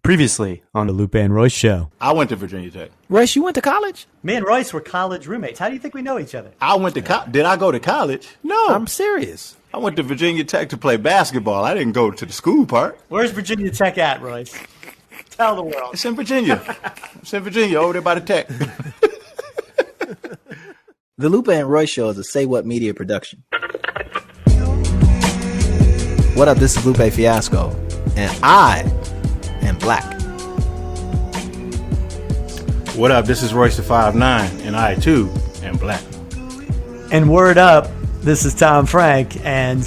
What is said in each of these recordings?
Previously on the Lupe and Royce show. I went to Virginia Tech. Royce, you went to college? Me and Royce were college roommates. How do you think we know each other? I went to Did I go to college? No. I'm serious. I went to Virginia Tech to play basketball. I didn't go to the school part. Where's Virginia Tech at, Royce? Tell the world. It's in Virginia. It's in Virginia, over there by the Tech. The Lupe and Royce show is a Say What Media production. What up, this is Lupe Fiasco, and I am black. What up, this is Royce the 5'9", and I, too, am black. And word up, this is Tom Frank, and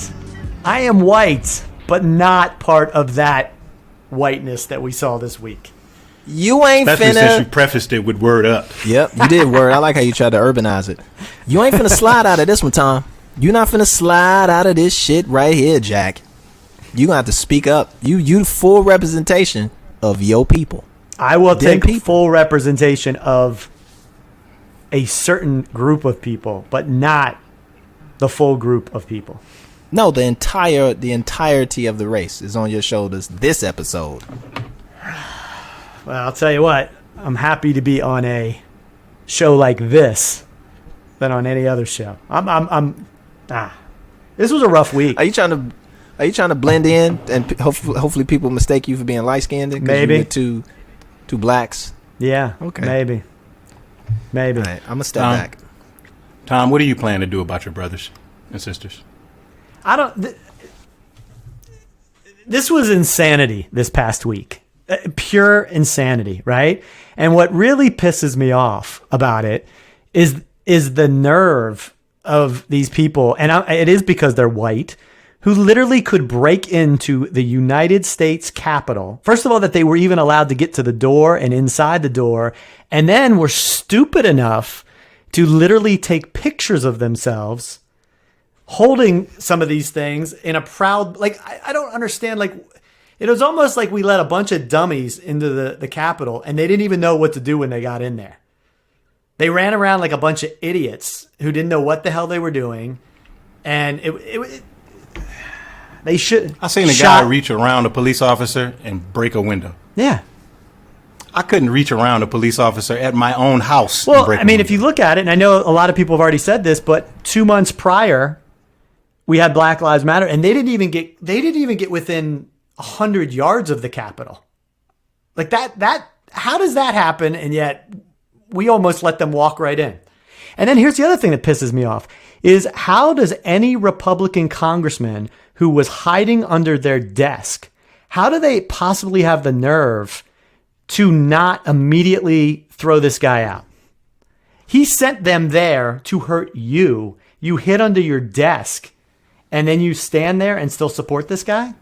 I am white, but not part of that whiteness that we saw this week. You ain't Especially finna... since you prefaced it with word up. Yep, you did word. I like how you tried to urbanize it. You ain't finna slide out of this one, Tom. You not finna slide out of this shit right here, Jack. You gonna have to speak up. You full representation of your people. I will take full representation of a certain group of people, but not the full group of people. No, the entirety of the race is on your shoulders this episode. Well, I'll tell you what, I'm happy to be on a show like this than on any other show. This was a rough week. Are you trying to blend in and hopefully people mistake you for being light skinned? Maybe. You two blacks. Yeah. Okay. Maybe. All right, I'm gonna step back. Tom, what do you plan to do about your brothers and sisters? This was insanity this past week. Pure insanity, right? And what really pisses me off about it is the nerve of these people, and it is because they're white, who literally could break into the United States Capitol. First of all, that they were even allowed to get to the door and inside the door, and then were stupid enough to literally take pictures of themselves holding some of these things in a proud, I don't understand, it was almost like we let a bunch of dummies into the Capitol, and they didn't even know what to do when they got in there. They ran around like a bunch of idiots who didn't know what the hell they were doing, and they should. I seen a guy reach around a police officer and break a window. Yeah. I couldn't reach around a police officer at my own house. Well, I mean, if you look at it, and I know a lot of people have already said this, but 2 months prior, we had Black Lives Matter, and they didn't even get within 100 yards of the Capitol. Like that. How does that happen? And yet we almost let them walk right in. And then here's the other thing that pisses me off is how does any Republican congressman who was hiding under their desk, how do they possibly have the nerve to not immediately throw this guy out? He sent them there to hurt you. You hid under your desk, and then you stand there and still support this guy?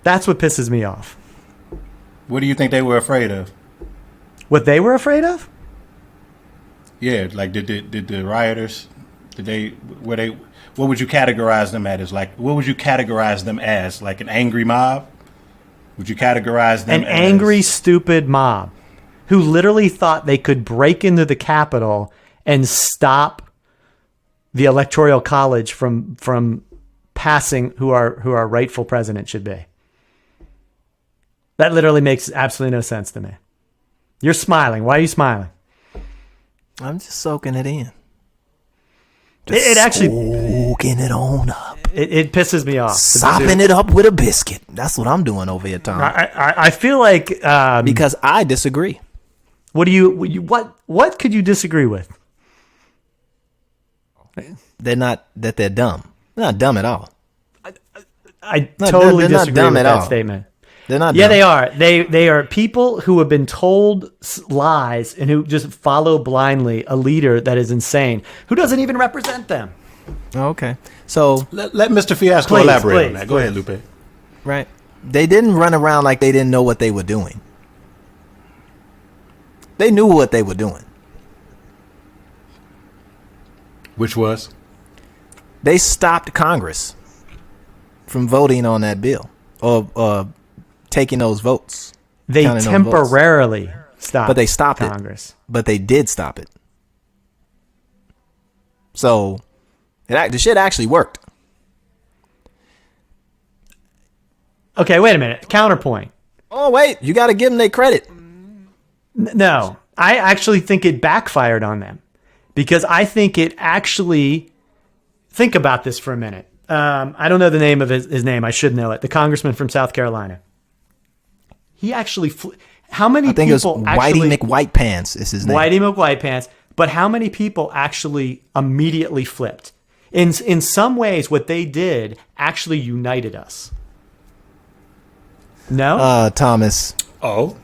That's what pisses me off. What do you think they were afraid of? What they were afraid of? Yeah, like did the rioters, what would you categorize them as? What would you categorize them as? Like an angry mob? Would you categorize them as an angry, stupid mob who literally thought they could break into the Capitol and stop the Electoral College from passing who our rightful president should be? That literally makes absolutely no sense to me. You're smiling. Why are you smiling? I'm just soaking it in. It actually soaking it on up. It pisses me off. Sopping it up with a biscuit. That's what I'm doing over here, Tom. I feel like because I disagree. What could you disagree with? They're dumb. They're not dumb at all. I totally disagree with that statement. They're not. Yeah, dumb. they are. They are people who have been told lies and who just follow blindly a leader that is insane, who doesn't even represent them. Okay, so let Mr. Fiasco elaborate on that. Go ahead, Lupe. Right, they didn't run around like they didn't know what they were doing. They knew what they were doing. Which was? They stopped Congress from voting on that bill or taking those votes. They temporarily stopped, but they stopped Congress. But they did stop it. So the shit actually worked. Okay, wait a minute. Counterpoint. Oh, wait. You got to give them their credit. No, I actually think it backfired on them because I think it actually, think about this for a minute. I don't know the name of his name. I should know it. The congressman from South Carolina. He actually, how many I think people it's actually, Whitey McWhitepants is his name. Whitey McWhitepants, but how many people actually immediately flipped? In some ways, what they did actually united us. No? Thomas. Oh,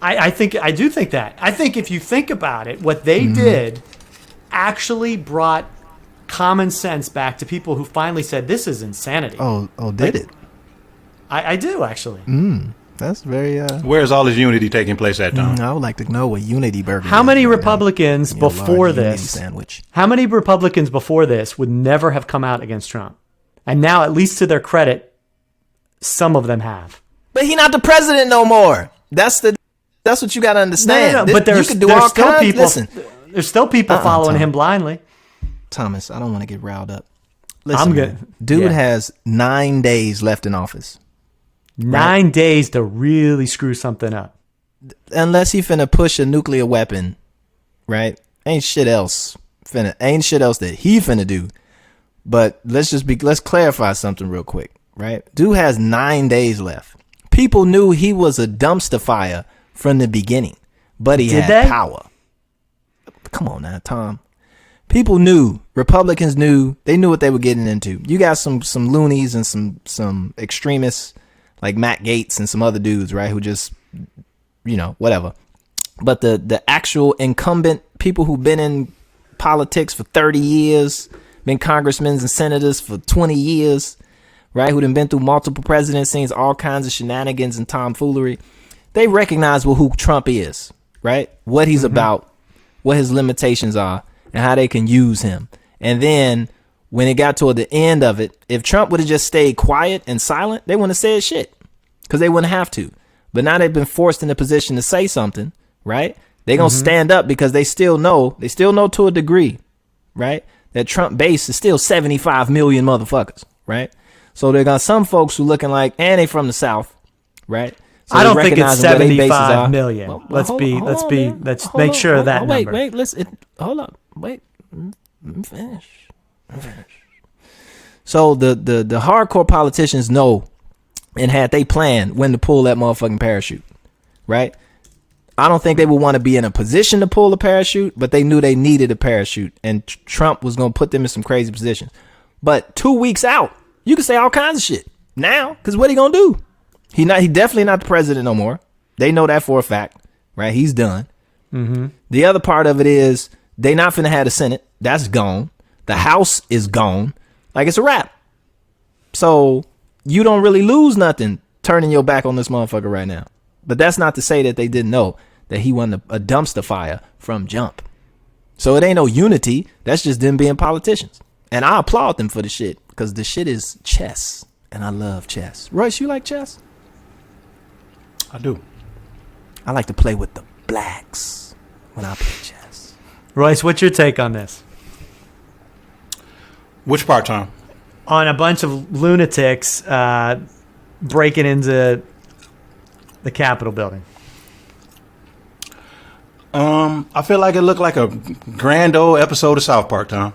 I do think that. I think if you think about it, what they did actually brought common sense back to people who finally said, this is insanity. Oh, did it? I do, actually. That's very... where's all this unity taking place at, Tom? I would like to know what Unity Burger How is many right Republicans now. Your before large Unity this, sandwich. how many Republicans before this would never have come out against Trump? And now, at least to their credit, some of them have. But he not the president no more. That's what you got to understand. No. But you could do there's all still kinds. people. Listen, There's still people following Tom. him blindly. Thomas, I don't want to get riled up. Listen, I'm good. man, dude Yeah. has 9 days left in office. 9 days to really screw something up. Unless he finna push a nuclear weapon, right? Ain't shit else that he finna do. But let's clarify something real quick, right? Dude has 9 days left. People knew he was a dumpster fire from the beginning, but he had power. Come on now, Tom. People knew, Republicans knew, they knew what they were getting into. You got some loonies and some extremists like Matt Gaetz and some other dudes, right? Who just, whatever. But the actual incumbent people who've been in politics for 30 years, been congressmen and senators for 20 years, right? Who done been through multiple presidents, seen all kinds of shenanigans and tomfoolery. They recognize who Trump is, right? What he's about, what his limitations are, and how they can use him. And then when it got toward the end of it, if Trump would have just stayed quiet and silent, they wouldn't have said shit because they wouldn't have to. But now they've been forced in a position to say something, right? They're going to stand up because they still know to a degree, right? That Trump base is still 75 million motherfuckers, right? So they got some folks who looking like, and they from the South, right? So I don't think it's recognizing where they bases 75 are. million. Well, let's hold make on, sure of that wait, number. Wait, hold up. Wait, let me finish. So the hardcore politicians know and had they planned when to pull that motherfucking parachute, right? I don't think they would want to be in a position to pull a parachute, but they knew they needed a parachute, and Trump was going to put them in some crazy positions. But 2 weeks out, you can say all kinds of shit now, because what he going to do? He definitely not the president no more. They know that for a fact, right? He's done. The other part of it is they not finna have the Senate. That's gone. The House is gone. Like, it's a wrap. So you don't really lose nothing turning your back on this motherfucker right now. But that's not to say that they didn't know that he wasn't a dumpster fire from jump. So it ain't no unity. That's just them being politicians. And I applaud them for the shit because the shit is chess. And I love chess. Royce, you like chess? I do. I like to play with the blacks when I play chess. Royce, what's your take on this? Which part, Tom? On a bunch of lunatics breaking into the Capitol building. I feel like it looked like a grand old episode of South Park, Tom.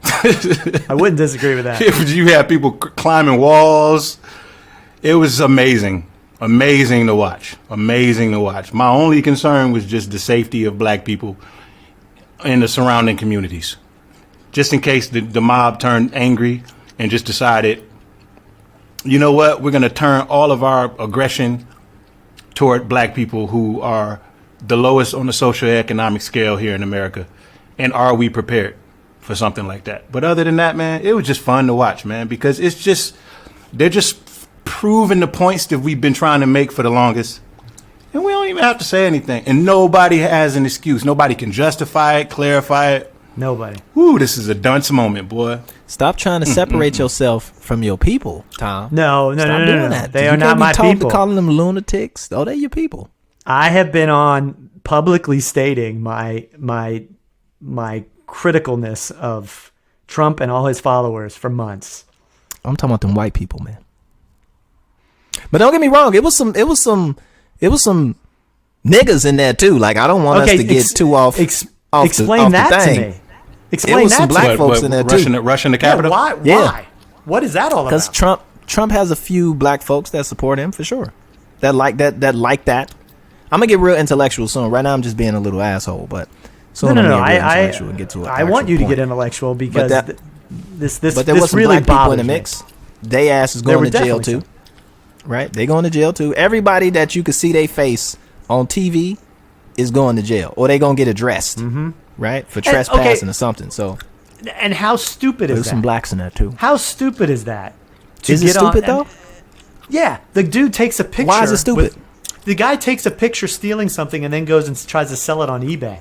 I wouldn't disagree with that. You had people climbing walls. It was amazing. Amazing to watch. Amazing to watch. My only concern was just the safety of black people in the surrounding communities. Just in case the mob turned angry and just decided, you know what, we're going to turn all of our aggression toward black people who are the lowest on the socioeconomic scale here in America. And are we prepared for something like that? But other than that, man, it was just fun to watch, man, because they're just proving the points that we've been trying to make for the longest. And we don't even have to say anything. And nobody has an excuse. Nobody can justify it, clarify it. Nobody. Woo, this is a dunce moment, boy. Stop trying to separate yourself from your people, Tom. No. Stop doing that. They are not my people. Calling them lunatics. Oh, they're your people. I have been on publicly stating my criticalness of Trump and all his followers for months. I'm talking about them white people, man. But don't get me wrong, it was some niggas in there too. Like I don't want us to get too off. Explain that to me. Explain was that some to black me. folks in there too. Rushing the Yeah, Capitol. why? Yeah. Why? What is that all about? Because Trump has a few black folks that support him for sure. That like that. I'm gonna get real intellectual soon. Right now, I'm just being a little asshole, but soon No. I'm gonna get real intellectual and get to it. I want you to get intellectual because this But there was some really black people in bothers the me. mix. They ass is There going were to jail definitely too. Right? They going to jail too. Everybody that you could see their face on TV is going to jail, or they gonna get addressed. Right? For trespassing or something. So. And how stupid is There's that? some blacks in there too. How stupid is that? Is it stupid though? Yeah, the dude takes a picture. Why is it stupid? The guy takes a picture stealing something and then goes and tries to sell it on eBay.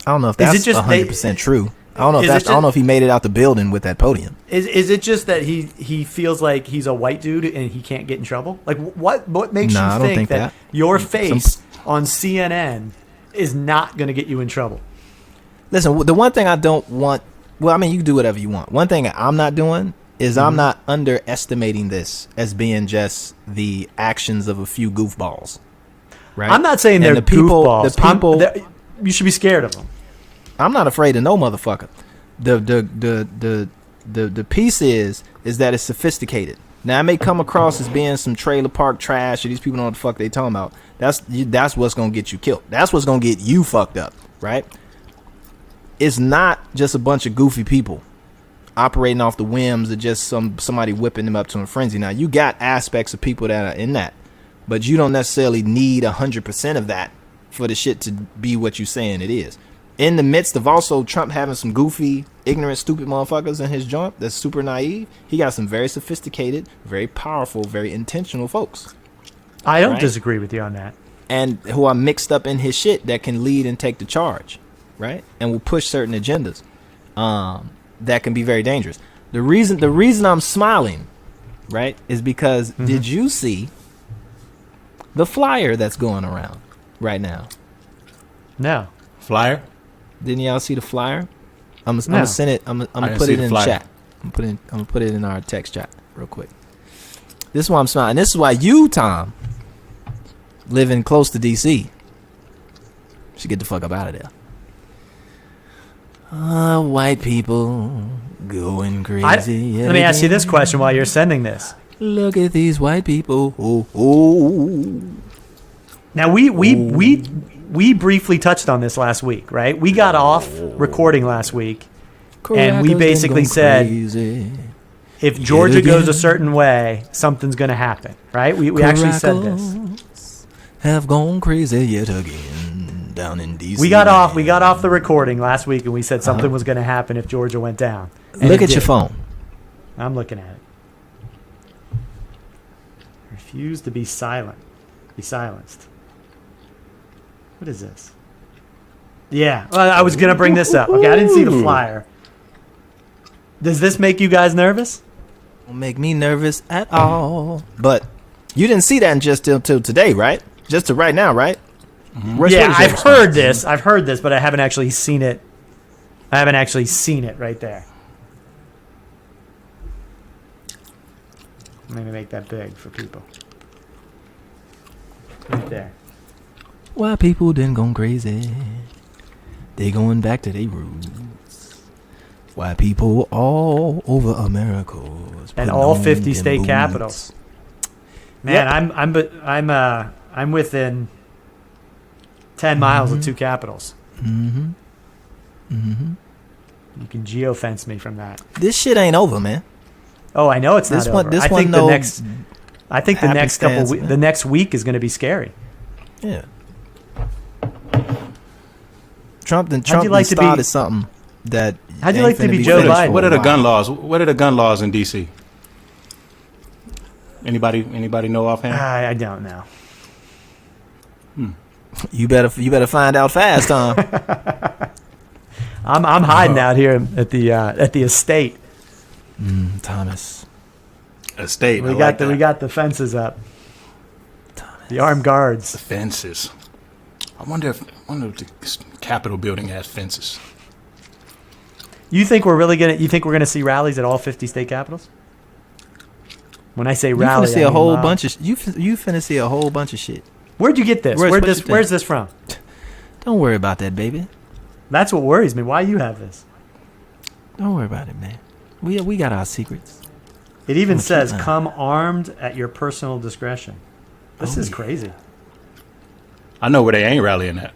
I don't know if Is that's it just 100% true. I don't know if Is that's. it I don't just- know if he made it out the building with that podium. Is it just that he feels like he's a white dude and he can't get in trouble? Like what makes Nah, I you don't think think that that. your face on CNN is not going to get you in trouble? Listen, the one thing I don't want. Well, I mean, you can do whatever you want. One thing I'm not doing is I'm not underestimating this as being just the actions of a few goofballs. Right? I'm not saying And they're the people. goofballs. The people. You should be scared of them. I'm not afraid of no motherfucker. The piece is that it's sophisticated. Now it may come across as being some trailer park trash, or these people don't know what the fuck they talking about. That's what's gonna get you killed. That's what's gonna get you fucked up, right? It's not just a bunch of goofy people operating off the whims of just somebody whipping them up to a frenzy. Now you got aspects of people that are in that, but you don't necessarily need 100% of that for the shit to be what you're saying it is. In the midst of also Trump having some goofy, ignorant, stupid motherfuckers in his joint that's super naive, he got some very sophisticated, very powerful, very intentional folks. I don't Right. disagree with you on that. And who are mixed up in his shit that can lead and take the charge, right? And will push certain agendas that can be very dangerous. The reason I'm smiling, right, is because did you see the flyer that's going around right now? No. Flyer. Didn't y'all see the flyer? I'm No. gonna send it. I'm I gonna didn't put see it the in flyer. chat. I'm gonna put it in our text chat real quick. This is why I'm smiling. This is why you, Tom, living close to DC, should get the fuck up out of there. White people going crazy. yet Let me ask you again. this question while you're sending this. Look at these white people. Oh. Now we briefly touched on this last week, right? We got off recording last week, and we Crackers been basically going said crazy. if Georgia goes a again. certain way, something's going to happen, right? We actually said this. Crackers have gone crazy yet again down in DC. We got off the recording last week, and we said something was going to happen if Georgia went down. And Look it at your did. phone. I'm looking at it. Refuse to be silent. Be silenced. What is this? Yeah, well, I was going to bring this up. Okay, I didn't see the flyer. Does this make you guys nervous? Don't make me nervous at all. But you didn't see that just till today, right? Just to right now, right? Royce, Yeah, what is your I've response? heard this. I've heard this, but I haven't actually seen it. I haven't actually seen it right there. Let me make that big for people. Right there. Why people done gone crazy? They going back to their roots. Why people all over America is And putting all on 50 them state boots. capitals. Man, I'm within 10 miles of two capitals. Mm-hmm. You can geofence me from that. This shit ain't over, man. Oh, I know it's This not one- over. this I one think no I think the next couple happenstance, man. the next week is going to be scary. Yeah. Trump you done like to be- started something that. How'd you ain't like to finna be Joe finished Biden? for What a are the while. gun laws? What are the gun laws in DC? Anybody know offhand? I don't know. You better find out fast, Tom. I'm hiding out here at the estate. Thomas. A state. We got the fences up. The armed guards. fences. I wonder if the Capitol building has fences. You think we're gonna see rallies at all 50 state capitals? When I say You rally, finna see I a mean whole mob. bunch of you finna see a whole bunch of shit. Where'd you get this? Royce, what you think? Where's this from? Don't worry about that, baby. That's what worries me. Why you have this? Don't worry about it, man. We got our secrets. It even Oh, says, keep that. "Come armed at your personal discretion." This Oh, is yeah. crazy. I know where they ain't rallying at.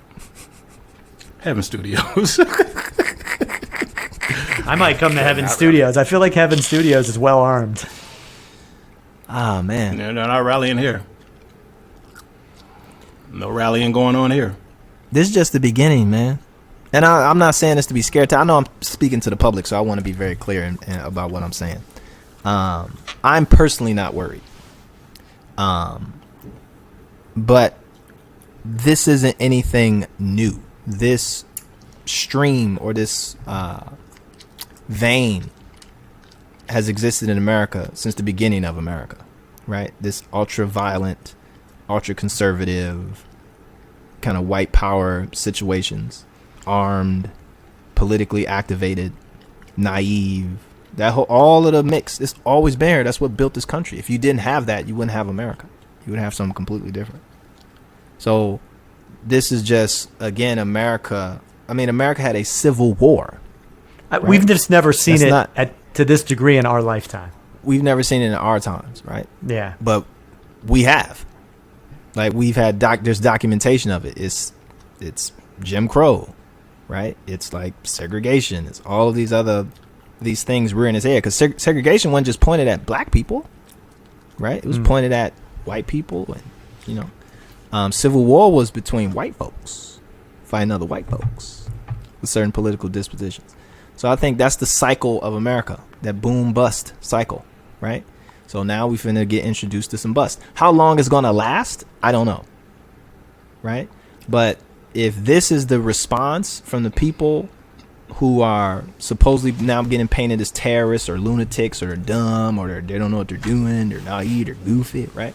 Heaven Studios. I might come to Heaven Studios. I feel like Heaven Studios is well armed. Ah, man. They're not rallying here. No rallying going on here. This is just the beginning, man. And I'm not saying this to be scared. I know I'm speaking to the public, so I want to be very clear about what I'm saying. I'm personally not worried. But this isn't anything new. This stream or this vein has existed in America since the beginning of America, right? This ultra-violent, ultra-conservative kind of white power situations, armed, politically activated, naive, all of the mix. It's always been here. That's what built this country. If you didn't have that, you wouldn't have America. You would have something completely different. So this is just, again, America. I mean, America had a civil war. We've just never seen That's it to this degree in our lifetime. We've never seen it in our times, right? Yeah. But we have. Like, we've had there's documentation of it. It's Jim Crow, right? It's like segregation. It's all of these things rearing its head. Because segregation wasn't just pointed at black people, right? It was pointed at white people. And, you know, Civil War was between white folks fighting other white folks with certain political dispositions. So I think that's the cycle of America, that boom bust cycle, right? So now we finna get introduced to some bust. How long it's gonna last, I don't know, right? But if this is the response from the people who are supposedly now getting painted as terrorists or lunatics or dumb or they don't know what they're doing, they're naive, they're goofy, right?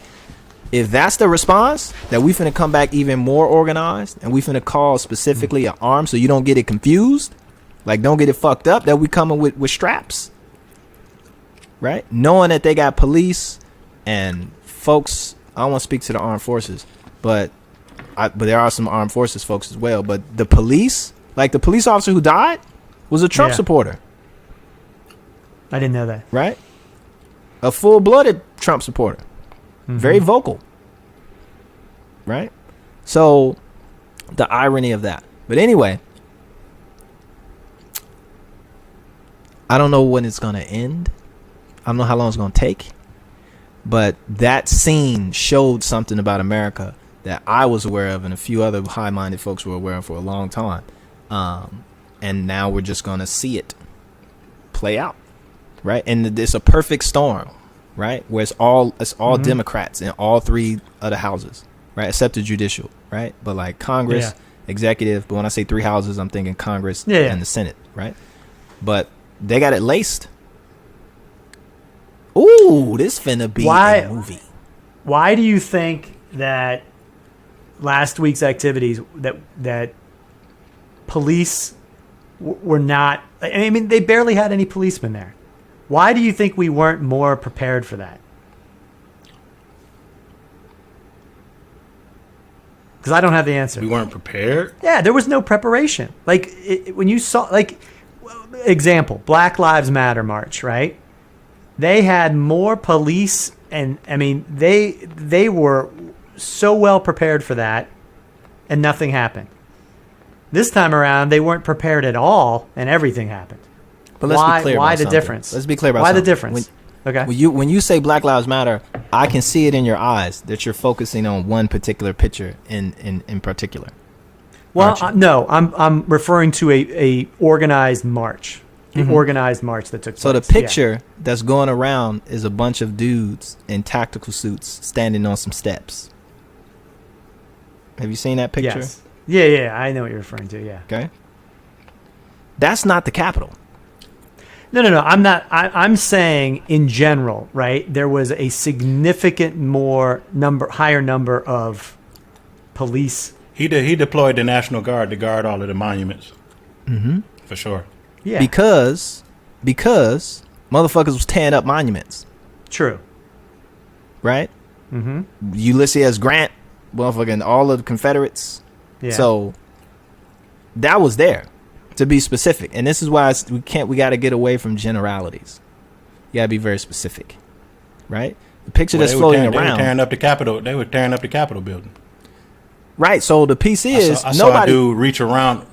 If that's the response, that we finna come back even more organized and we finna call specifically an arm so you don't get it confused, like don't get it fucked up, that we coming with straps, right? Knowing that they got police and folks, I don't want to speak to the armed forces, but there are some armed forces folks as well. But the police, like the police officer who died, was a Trump supporter. I didn't know that. Right? A full-blooded Trump supporter. Very vocal. Right? So, the irony of that. But anyway, I don't know when it's going to end. I don't know how long it's going to take. But that scene showed something about America that I was aware of and a few other high-minded folks were aware of for a long time. And now we're just going to see it play out. Right? And it's a perfect storm. Right? Where it's all Democrats in all three of the houses. Right? Except the judicial. Right? But like Congress, executive. But when I say three houses, I'm thinking Congress and the Senate. Right? But they got it laced. Ooh, this finna be a movie. Why do you think that last week's activities that police were not? I mean, they barely had any policemen there. Why do you think we weren't more prepared for that? Because I don't have the answer. We weren't prepared. Yeah, there was no preparation. Like when you saw, like, example, Black Lives Matter march, right? They had more police, and I mean, they were so well prepared for that, and nothing happened. This time around, they weren't prepared at all, and everything happened. But let's be clear why about the something. difference? Let's be clear about why something. the difference. Okay. When you say Black Lives Matter, I can see it in your eyes that you're focusing on one particular picture in particular. Well, no, I'm referring to a organized march. Organized march that took place. So the picture that's going around is a bunch of dudes in tactical suits standing on some steps. Have you seen that picture? Yes. Yeah, I know what you're referring to, yeah. Okay. That's not the Capitol. No, I'm not. I'm saying in general, right? There was a significant higher number of police. He deployed the National Guard to guard all of the monuments. For sure. Yeah. Because motherfuckers was tearing up monuments. True. right? Mm-hmm. Ulysses S. Grant, motherfucking all of the Confederates. Yeah. So that was there, to be specific. And this is why we got to get away from generalities. You got to be very specific, right? The picture that's floating around. They were tearing up the Capitol. They were tearing up the Capitol building. Right. So the piece is I saw a dude reach around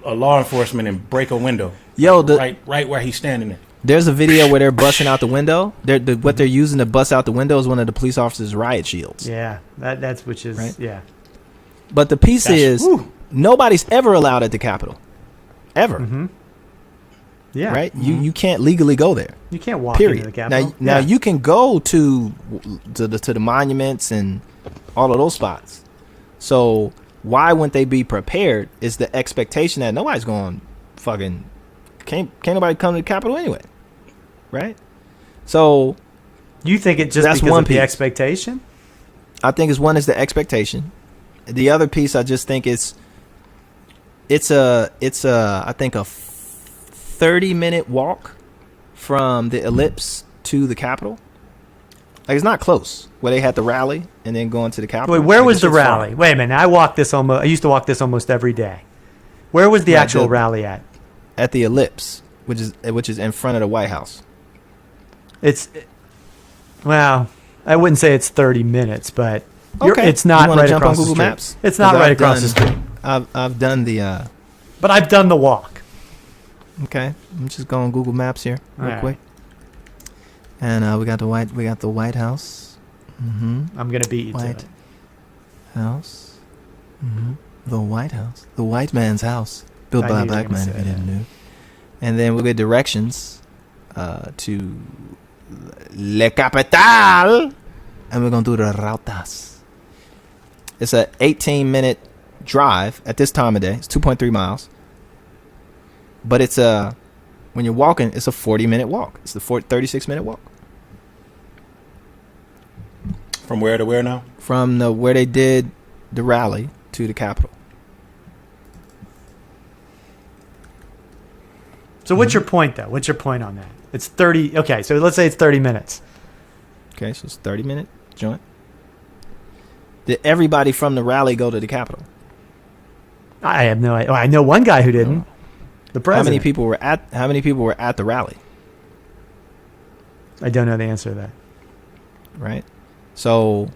a law enforcement and break a window. Yo, right where he's standing at. There's a video where they're busting out the window. What they're using to bust out the window is one of the police officers' riot shields. Yeah, that's which is right? Yeah. But the piece is nobody's ever allowed at the Capitol, ever. Mm-hmm. Yeah. Right. Mm-hmm. You can't legally go there. You can't walk into the Capitol. Now you can go to the monuments and all of those spots. So why wouldn't they be prepared? Is the expectation that nobody's going fucking can't nobody come to the Capitol anyway, right? So you think it just that's because one of the piece. expectation? I think one is the expectation. The other piece I just think it's a I think a 30-minute walk from the ellipse to the Capitol. Like, it's not close where they had the rally and then going to the Capitol. Wait, where like, was the rally? far. Wait a minute. I used to walk this almost every day. Where was the actual rally at? At the ellipse, which is in front of the White House. Well, I wouldn't say it's 30 minutes, but Okay. it's not You wanna right jump across on the Google street. Maps? It's not 'Cause right I've across the street. I've done the But I've done the walk. okay. I'm just going Google Maps here real quick. And we got the White House. Mm-hmm. I'm gonna beat you to White it. House. Mm-hmm. The White House. The white man's house. Built I by a knew you were black gonna man, say if you that. didn't know. And then we'll get directions to Le Capital. And we're going to do the Rautas. It's a 18-minute drive at this time of day. It's 2.3 miles. But it's when you're walking, it's a 40-minute walk. It's the 36-minute walk. From where to where now? From where they did the rally to the Capitol. So what's your point, though? What's your point on that? It's 30. Okay, so let's say it's 30 minutes. Okay, so it's 30-minute joint. Did everybody from the rally go to the Capitol? I have no idea. I know one guy who didn't. The president. How many people were at the rally? I don't know the answer to that. Right. So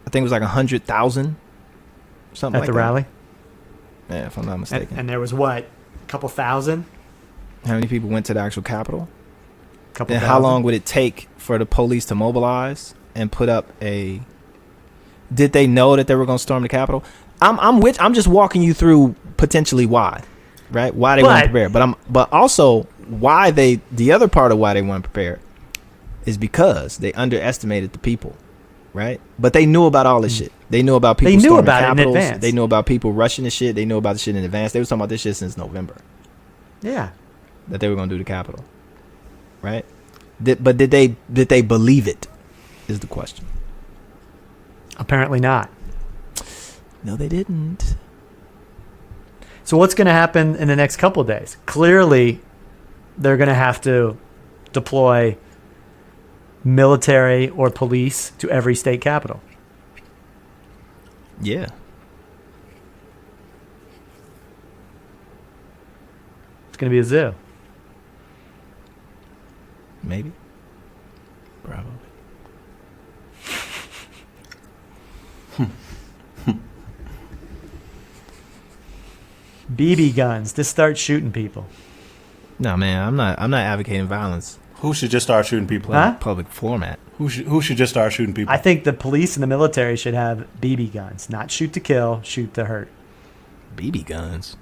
I think it was like 100,000, something At like the that. rally? Yeah, if I'm not mistaken. And there was what? A couple thousand? How many people went to the actual Capitol? Couple Then thousand? how long would it take for the police to mobilize and put up a? Did they know that they were going to storm the Capitol? I'm just walking you through potentially why, right? Why they weren't prepared. But also why the other part of why they weren't prepared is because they underestimated the people, right? But they knew about all this shit. They knew about people. They knew storming about it in Capitols. advance. They knew about people rushing the shit. They knew about the shit in advance. They were talking about this shit since November. Yeah. That they were going to do the Capitol, right? But did they believe it? Is the question. Apparently not. No, they didn't. So what's going to happen in the next couple of days? Clearly, they're going to have to deploy military or police to every state capital. Yeah. It's going to be a zoo. Maybe. Probably. BB guns. Just start shooting people. No, man, I'm not advocating violence. Who should just start shooting people? Huh? In public format. Who should just start shooting people? I think the police and the military should have BB guns. Not shoot to kill, shoot to hurt. BB guns.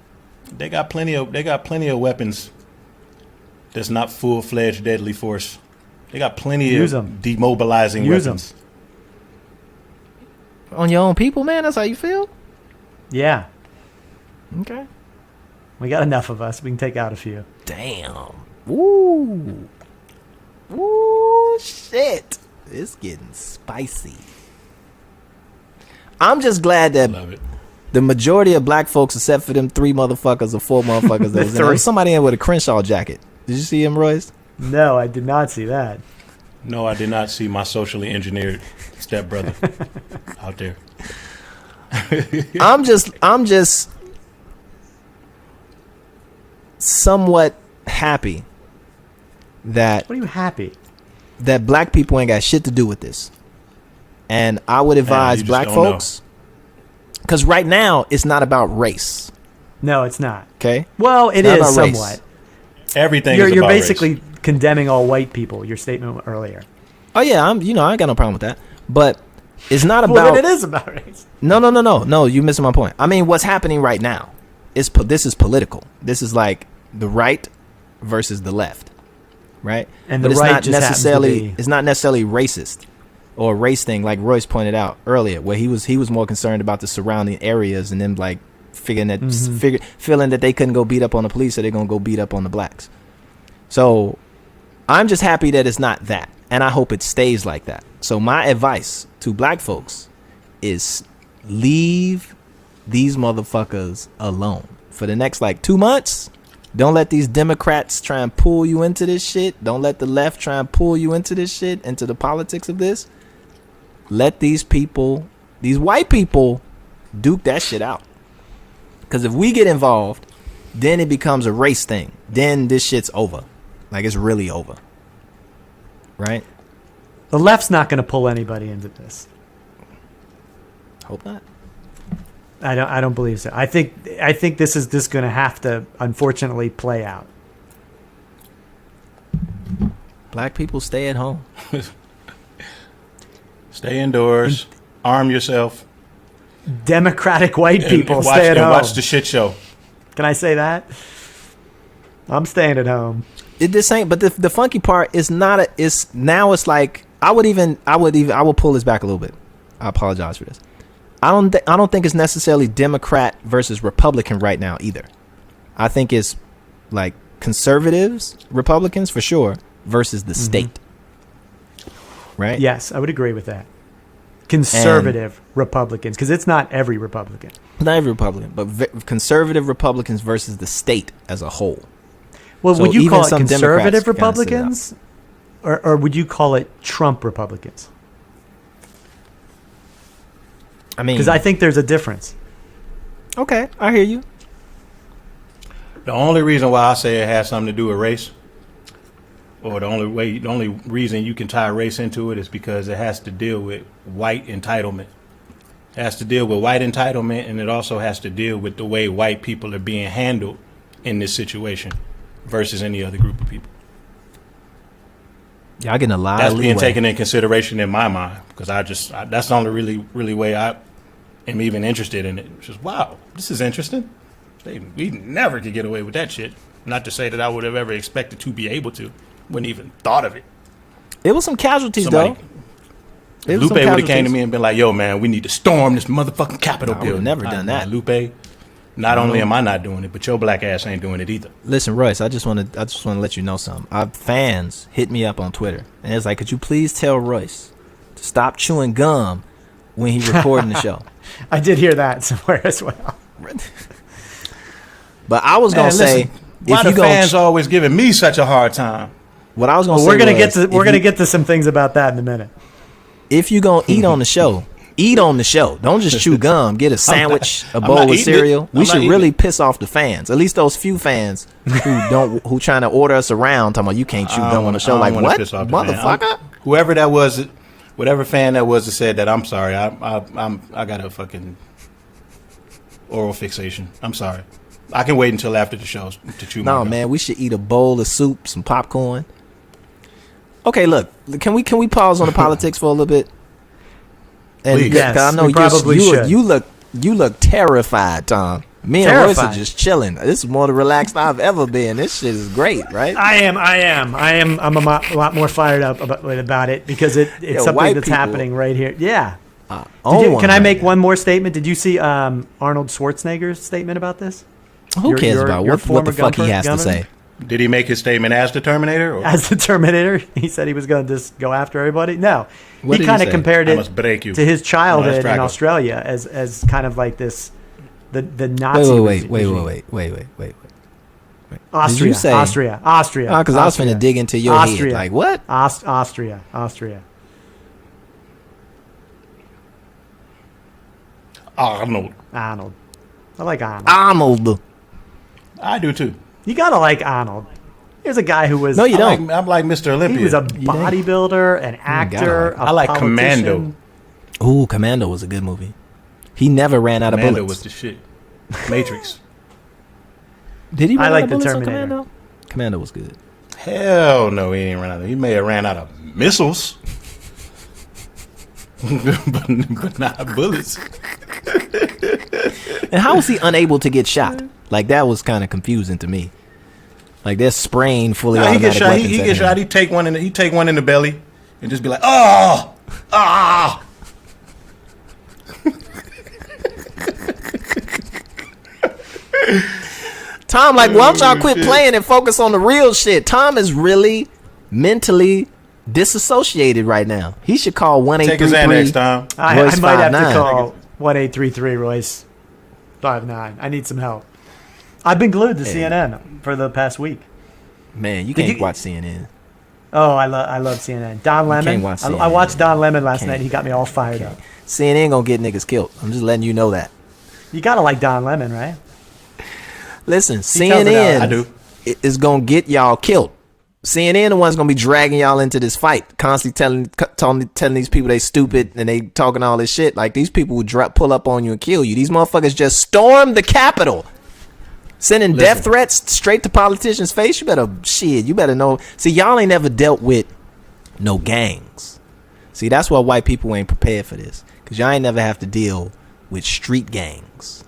They got plenty of weapons. That's not full-fledged deadly force. They got plenty Use of 'em. demobilizing Use weapons. On your own people, man. That's how you feel. Yeah. Okay. We got enough of us. We can take out a few. Damn. Ooh. Ooh, shit. It's getting spicy. I'm just glad that Love it. the majority of black folks, except for them 3 motherfuckers or 4 motherfuckers, that was in there, Three. was somebody in with a Crenshaw jacket. Did you see him, Royce? No, I did not see that. No, I did not see my socially engineered stepbrother out there. I'm just somewhat happy that What are you happy? that black people ain't got shit to do with this. And I would advise you just black don't know. folks, because right now it's not about race. No, it's not. Okay. Well, it Not is about race. somewhat. Everything You're is about basically race. condemning all white people. Your statement earlier. Oh yeah, I ain't got no problem with that. But it's not Well, about. then it is about race. No. You missing my point. I mean, what's happening right now is this is political. This is like the right versus the left, right? And but the it's right not just happens to necessarily be- it's not necessarily racist or a race thing, like Royce pointed out earlier, where he was more concerned about the surrounding areas and them like feeling that they couldn't go beat up on the police, so they're gonna go beat up on the blacks. So I'm just happy that it's not that, and I hope it stays like that. So my advice to black folks is leave these motherfuckers alone for the next like 2 months. Don't let these Democrats try and pull you into this shit. Don't let the left try and pull you into this shit, into the politics of this. Let these people, these white people, duke that shit out. Because if we get involved, then it becomes a race thing. Then this shit's over. Like, it's really over. Right? The left's not going to pull anybody into this. Hope not. I don't believe so. I think this is just going to have to unfortunately play out. Black people stay at home. Stay indoors. Arm yourself. Democratic white people and stay at home. watch the shit show. Can I say that? I'm staying at home. This ain't, but the funky part is not it's like I will pull this back a little bit. I apologize for this. I don't think it's necessarily Democrat versus Republican right now either. I think it's like conservatives, Republicans for sure, versus the state. Right? Yes, I would agree with that. Conservative Republicans, because it's not every Republican. Not every Republican, but conservative Republicans versus the state as a whole. Well, So would you even call it some conservative Democrats kinda sit it out. Republicans? Or would you call it Trump Republicans? I mean, Because I think there's a difference. okay, I hear you. The only reason why I say it has something to do with race, or the only reason you can tie race into it is because it has to deal with white entitlement. It has to deal with white entitlement, and it also has to deal with the way white people are being handled in this situation versus any other group of people. Y'all getting a lot That's of being leeway. taken in consideration in my mind, because that's the only really way I am even interested in it. It's just, wow, this is interesting. We never could get away with that shit. Not to say that I would have ever expected to be able to. Wouldn't even thought of it. It was some casualties Somebody- though. It was Lupe some would have came to casualties. me and been like, yo, man, we need to storm this motherfucking Capitol I would've building. never done that. Lupe, not only am I not doing it, but your black ass ain't doing it either. Listen, Royce, I just want to let you know something. Our fans hit me up on Twitter, and it's like, could you please tell Royce to stop chewing gum when he's recording the show? I did hear that somewhere as well. But I was gonna Man, say, listen, why if the you fans gonna, always giving me such a hard time? what I was gonna Well, say, we're gonna was, get to some things about that in a minute. if you gonna eat on the show, eat on the show. Don't just chew gum. Get a sandwich, a I'm bowl not of eating cereal. it. We I'm not should eating really it. piss off the fans. At least those few fans who trying to order us around, talking about you can't chew gum on the show. I Like don't wanna what, piss off the fan. motherfucker? Whoever that was, whatever fan that was that said that, I'm sorry. I got a fucking oral fixation. I'm sorry. I can wait until after the show to chew my No, gum. man, we should eat a bowl of soup, some popcorn. Okay, look, can we pause on the politics for a little bit? And Please. 'cause Yes, I know we probably should. you look terrified, Tom. Me and Royce are Terrified. just chilling. This is more relaxed I've ever been. This shit is great, right? I am. I'm a lot more fired up about it because it's Yeah, something white that's people happening right here. Yeah. Own Can I one make right one more statement? Did you see Arnold Schwarzenegger's statement about this? now. Who cares about your what the former fuck he has to gunman? say? Did he make his statement as the Terminator? Or? As the Terminator, he said he was going to just go after everybody. No, What he did he kind of say? I compared it must break you. to his No, childhood that's in Drago. Australia as kind of like this the Nazi. Wait. regime. Austria. Did you say Austria? Oh, because I was finna dig into your head. Like what? Austria. Arnold. Arnold. I like Arnold. Arnold. I do too. You gotta like Arnold. Here's a guy who was. No, you don't. I'm like Mr. Olympia. He was a bodybuilder, an actor. I like politician. Commando. Ooh, Commando was a good movie. He never ran out of Commando bullets. was the shit. Matrix. Did he run I out like of the bullets on Terminator. Commando? Commando was good. Hell no, he ain't ran out of. He may have ran out of missiles, but not bullets. And how was he unable to get shot? Like that was kind of confusing to me. Like they're spraying fully He automatic get shot. weapons He at get him. shot. He take one in the belly and just be like, oh, ah. Tom, like, why don't y'all quit playing and focus on the real shit? Tom is really mentally disassociated right now. He should call Take his Xanax, Tom. I Royce might have 5'9". to call 1833 Royce 5'9". I need some help. I've been glued to CNN for the past week. Man, you can't watch CNN. Oh, I love CNN. Don Lemon. can't watch CNN. I watched Don Lemon last Can't. night. He got me all fired up. CNN gonna get niggas killed. I'm just letting you know that. You gotta like Don Lemon, right? Listen, tells it out. I CNN do. is gonna get y'all killed. CNN the one's gonna be dragging y'all into this fight, constantly telling these people they stupid and they talking all this shit. Like these people would pull up on you and kill you. These motherfuckers just stormed the Capitol, sending death threats straight to politicians' face. You better know. See, y'all ain't never dealt with no gangs. See, that's why white people ain't prepared for this, because y'all ain't never have to deal with street gangs.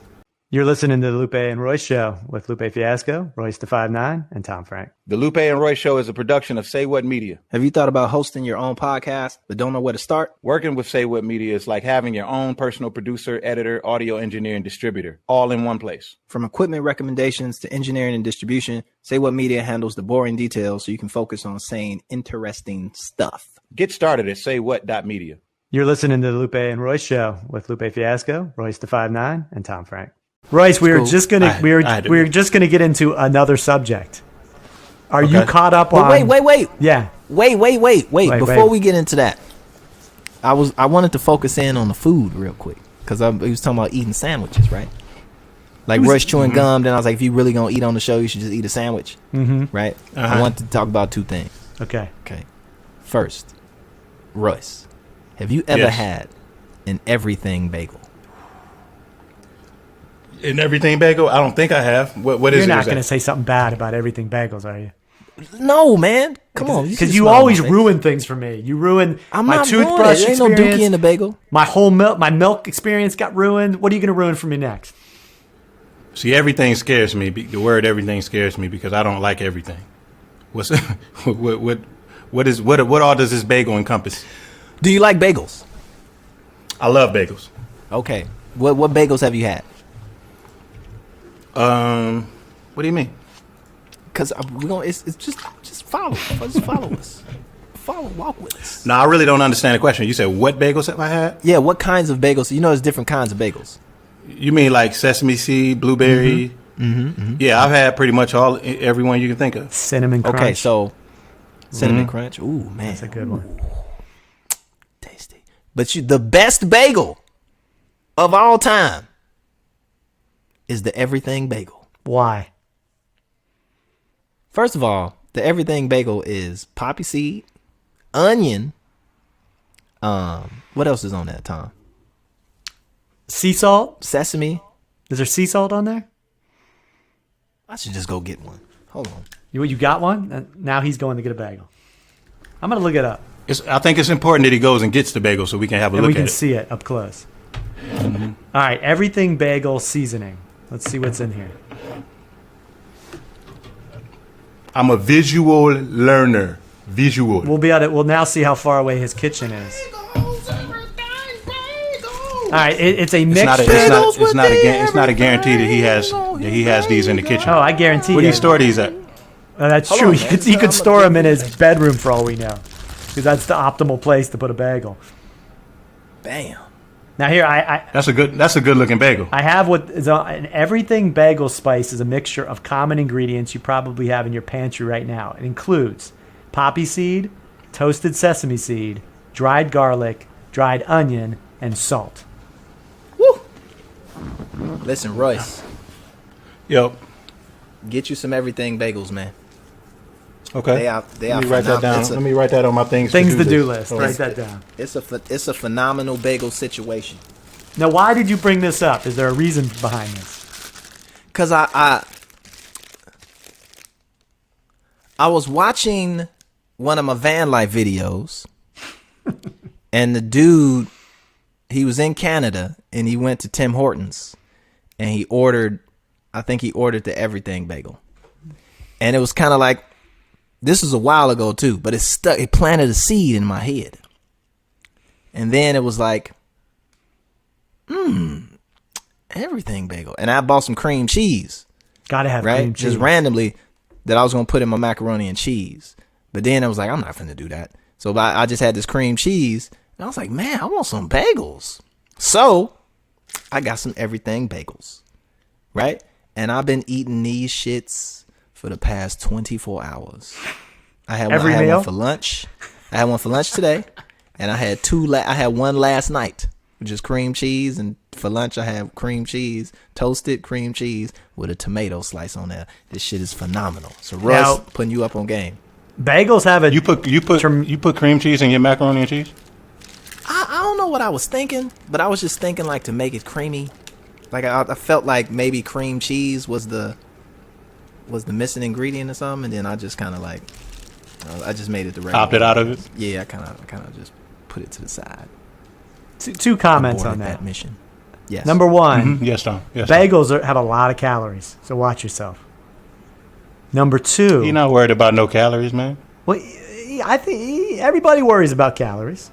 You're listening to the Lupe and Royce Show with Lupe Fiasco, Royce the 5'9", and Tom Frank. The Lupe and Royce Show is a production of Say What Media. Have you thought about hosting your own podcast but don't know where to start? Working with Say What Media is like having your own personal producer, editor, audio engineer, and distributor, all in one place. From equipment recommendations to engineering and distribution, Say What Media handles the boring details so you can focus on saying interesting stuff. Get started at saywhat.media. You're listening to the Lupe and Royce Show with Lupe Fiasco, Royce the 5'9", and Tom Frank. Royce, we were just gonna get into another subject. Are you caught up on? Wait. Yeah. Wait. Before we get into that, I wanted to focus in on the food real quick because he was talking about eating sandwiches, right? Like Royce chewing gum. Then I was like, if you really gonna eat on the show, you should just eat a sandwich, right? I wanted to talk about two things. Okay. First, Royce, have you ever had an everything bagel? In everything bagel? I don't think I have. What is it? You're not going to say something bad about everything bagels, are you? No, man. Come on. Because you always ruin things for me. You ruin my toothbrush There ain't experience. no dookie in the bagel. My milk experience got ruined. What are you going to ruin for me next? See, everything scares me. The word everything scares me because I don't like everything. What all does this bagel encompass? Do you like bagels? I love bagels. Okay. What bagels have you had? What do you mean? Because it's just follow us. Walk with us. No, I really don't understand the question. You said what bagels have I had? Yeah, what kinds of bagels? You know, there's different kinds of bagels. You mean like sesame seed, blueberry? Yeah, I've had pretty much every one you can think of. Cinnamon crunch. Okay, so cinnamon crunch. Ooh, man, that's a good one. Tasty. But the best bagel of all time is the everything bagel. Why? First of all, the everything bagel is poppy seed, onion. What else is on that, Tom? Sea salt? Sesame. Is there sea salt on there? I should just go get one. Hold on. You got one? Now he's going to get a bagel. I'm going to look it up. I think it's important that he goes and gets the bagel so we can have a look at it. And we can see it up close. All right, everything bagel seasoning. Let's see what's in here. I'm a visual learner. Visual. We'll now see how far away his kitchen is. All right, it's a mixture. It's not a guarantee that he has these in the kitchen. Oh, I guarantee. Where do you store these at? That's true. He could store them in his bedroom for all we know, because that's the optimal place to put a bagel. Bam. Now here, That's a good looking bagel. I have what is on an everything bagel spice is a mixture of common ingredients you probably have in your pantry right now. It includes poppy seed, toasted sesame seed, dried garlic, dried onion, and salt. Woo! Listen, Royce, Yo. get you some everything bagels, man. Okay. They Let are me write that down. Let me write that on my Things to do list. Write that down. It's a phenomenal bagel situation. Now, why did you bring this up? Is there a reason behind this? Cause I was watching one of my van life videos, and the dude, he was in Canada and he went to Tim Hortons, and he ordered the everything bagel, and it was kind of like, this was a while ago too, but it planted a seed in my head, and then it was like, everything bagel. And I bought some cream cheese. Gotta have right? cream cheese. Just randomly that I was going to put in my macaroni and cheese. But then I was like, I'm not finna do that. So I just had this cream cheese. And I was like, man, I want some bagels. So I got some everything bagels. Right? And I've been eating these shits for the past 24 hours. I had one for lunch. I had one for lunch today. And I had I had one last night. Just cream cheese, and for lunch I have cream cheese, toasted cream cheese with a tomato slice on there. This shit is phenomenal. So Royce, Now, putting you up on game. Bagels have a You put cream cheese in your macaroni and cheese? I don't know what I was thinking, but I was just thinking like to make it creamy. Like I felt like maybe cream cheese was the missing ingredient or something, and then I just kind of like I just made it the regular. Popped it out of it? Yeah, I kind of just put it to the side. two comments on Aborted that. mission. Yes. Number one, Yes, Tom. Yes, Tom. bagels have a lot of calories, so watch yourself. Number two, You're not worried about no calories, man. well, I think everybody worries about calories.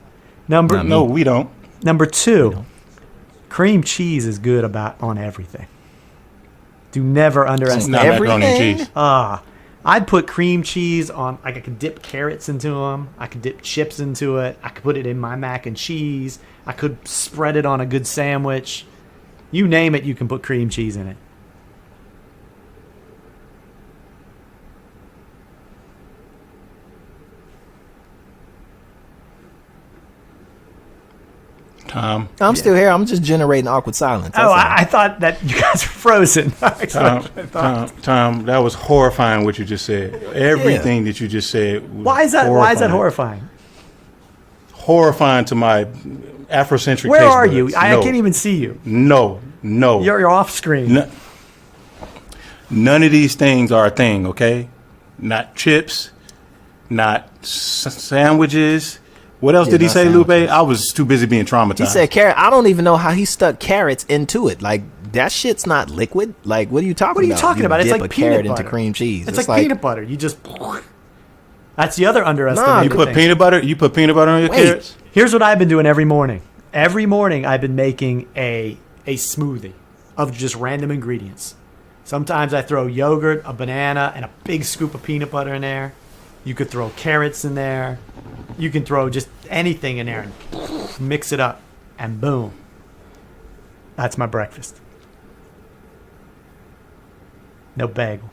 No, we don't. Number two, cream cheese is good on everything. Do never underestimate. Not macaroni and Everything? cheese. I'd put cream cheese on. Like I could dip carrots into them. I could dip chips into it. I could put it in my mac and cheese. I could spread it on a good sandwich. You name it, you can put cream cheese in it. Tom. I'm still here. I'm just generating awkward silence. That's Oh, all. I thought that you guys were frozen. Tom, that was horrifying what you just said. Everything that you just said was Why is that horrifying? Horrifying to my Afrocentric Where taste are buds. you? I No. can't even see you. No. You're off screen. None of these things are a thing, okay? Not chips, not sandwiches. What else did he not say, Lupe? sandwiches. I was too busy being traumatized. He said carrot. I don't even know how he stuck carrots into it. Like that shit's not liquid. Like what are you talking about? What are you talking about? It's dip like a peanut carrot butter. into cream cheese. It's like peanut butter. You just. That's the other You underestimated put thing. peanut butter. You put peanut butter on your Wait. carrots. Here's what I've been doing every morning. Every morning I've been making a smoothie of just random ingredients. Sometimes I throw yogurt, a banana, and a big scoop of peanut butter in there. You could throw carrots in there. You can throw just anything in there and mix it up, and boom. That's my breakfast. No bagel.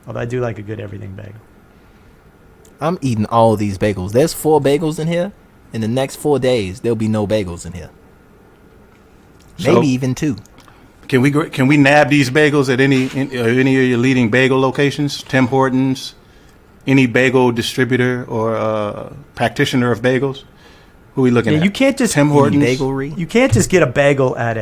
Although I do like a good everything bagel. I'm eating all these bagels. There's 4 bagels in here. In the next 4 days, there'll be no bagels in here. So- Maybe even 2. Can we nab these bagels at any of your leading bagel locations? Tim Hortons, any bagel distributor or practitioner of bagels? Who are we looking at? You can't just Tim Hortons. Bagelry. You can't just get a bagel at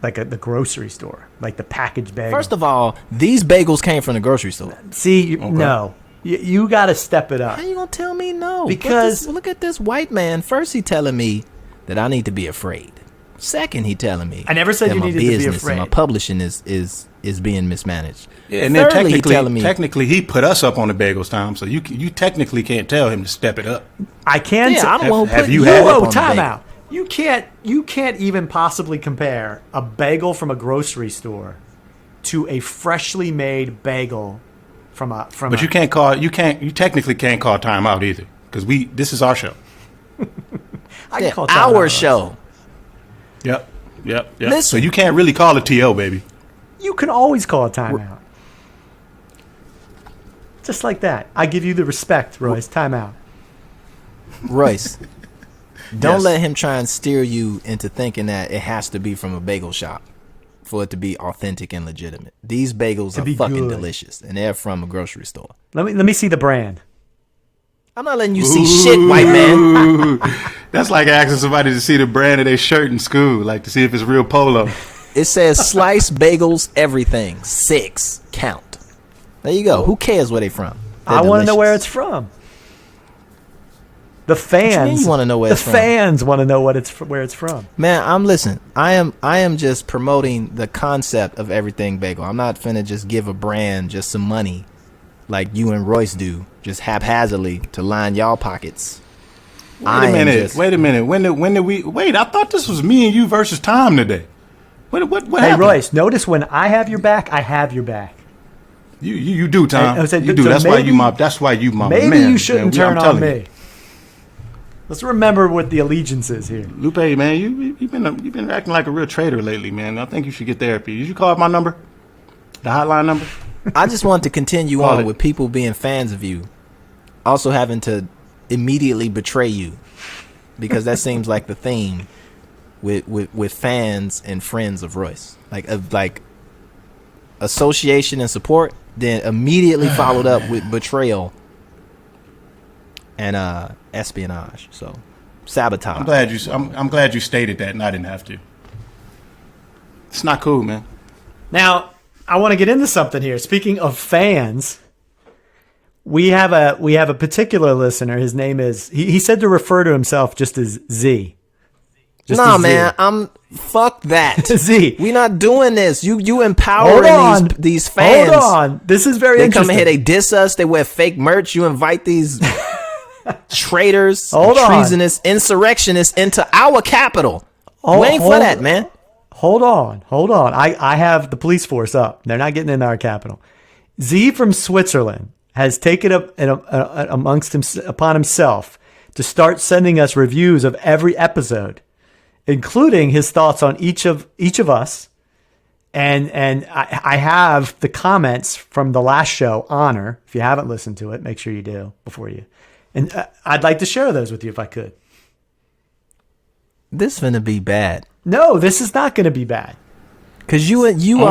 the grocery store, like the packaged bagel. First of all, these bagels came from the grocery store. See, no, you got to step it up. How you gonna tell me no? Because- look at this white man. First, he telling me that I need to be afraid. Second, he telling me I never said that you my needed to be business and my afraid. publishing is being mismanaged. Yeah, and then Thirdly, he telling me technically, he put us up on the bagels, Tom. So you technically can't tell him to step it up. I can. Yeah, I don't want to have put you you had- up Whoa, on the time bagel. out. You can't even possibly compare a bagel from a grocery store to a freshly made bagel from a. But you technically can't call time out either because this is our show. I Yeah, call time our out. show. Yep. Yep. Listen. So you can't really call a TO, baby. You can always call a timeout. Just like that. I give you the respect, Royce. Timeout. Royce, don't Yes. let him try and steer you into thinking that it has to be from a bagel shop for it to be authentic and legitimate. These bagels To are be fucking good. delicious, and they're from a grocery store. Let me see the brand. I'm not letting you see shit, white man. That's like asking somebody to see the brand of their shirt in school, like to see if it's real polo. It says sliced bagels, everything. 6 count. There you go. Who cares where they from? I want to know where it's from. The fans. you wanna know where the it's from? fans want to know where it's from. Man, I am just promoting the concept of everything bagel. I'm not finna just give a brand just some money like you and Royce do, just haphazardly to line y'all pockets. Wait a minute. When did we wait? I thought this was me and you versus Tom today. What Hey, happened? Royce, notice when I have your back, I have your back. You do, Tom. I said, You do. so That's why maybe- you my. That's why you my Maybe man. you shouldn't man. I'm turn on telling me. you. Let's remember what the allegiance is here. Lupe, man, you've been acting like a real traitor lately, man. I think you should get therapy. Did you call up my number? The hotline number? I just want to continue Call on it. with people being fans of you, also having to immediately betray you, because that seems like the theme with fans and friends of Royce, like association and support, then immediately followed up with betrayal and espionage. So sabotage. I'm glad you stated that, and I didn't have to. It's not cool, man. Now, I want to get into something here. Speaking of fans, we have a particular listener. His name is he said to refer to himself just as Z. Just Nah, as Z. man, fuck that. Z. We not doing this. You Hold empowering on. these fans. Hold on. This is very They interesting. come in here, they diss us, they wear fake merch. You invite these traitors, Hold on. treasonous insurrectionists into our capital. Hold- We ain't for hold- that, man. Hold on. I have the police force up. They're not getting in our capital. Z from Switzerland has taken up upon himself to start sending us reviews of every episode, including his thoughts on each of us. And I have the comments from the last show, Honor. If you haven't listened to it, make sure you do before you. And I'd like to share those with you if I could. This finna be bad. No, this is not going to be bad. Cause you are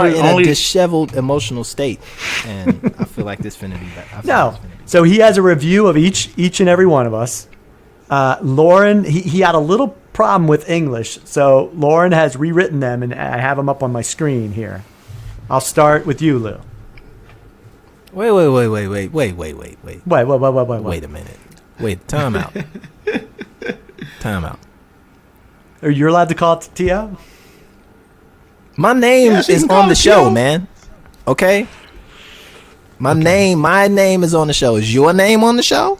in a only- disheveled emotional state, and I feel like this finna be bad. I feel No. like this finna be- So he has a review of each and every one of us. Lauren, he had a little problem with English, so Lauren has rewritten them, and I have them up on my screen here. I'll start with you, Lou. Wait. Wait a minute. Wait, time out. Time out. Are you allowed to call it T.O.? My name Yes, you is can call on the it show, Joe. man. Okay? My name is on the show. Is your name on the show?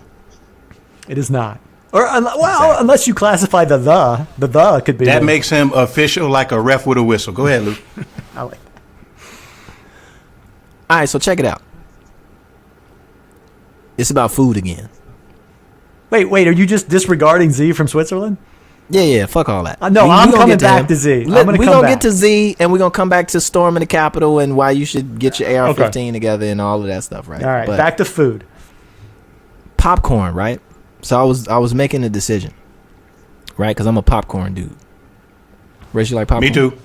It is not. Or unless you classify the could be. That the- makes him official, like a ref with a whistle. Go ahead, Luke. I like that. All right, so check it out. It's about food again. Wait. Are you just disregarding Z from Switzerland? Yeah, fuck all that. No, I'm gonna coming get back him. to Z. I'm We're gonna gonna come get back. to Z, and we're gonna come back to storming the Capitol and why you should get your AR-15 together and all of that stuff, right? All right, But back to food. popcorn, right? So I was making a decision, right? Because I'm a popcorn dude. Rich, you like popcorn? Me too.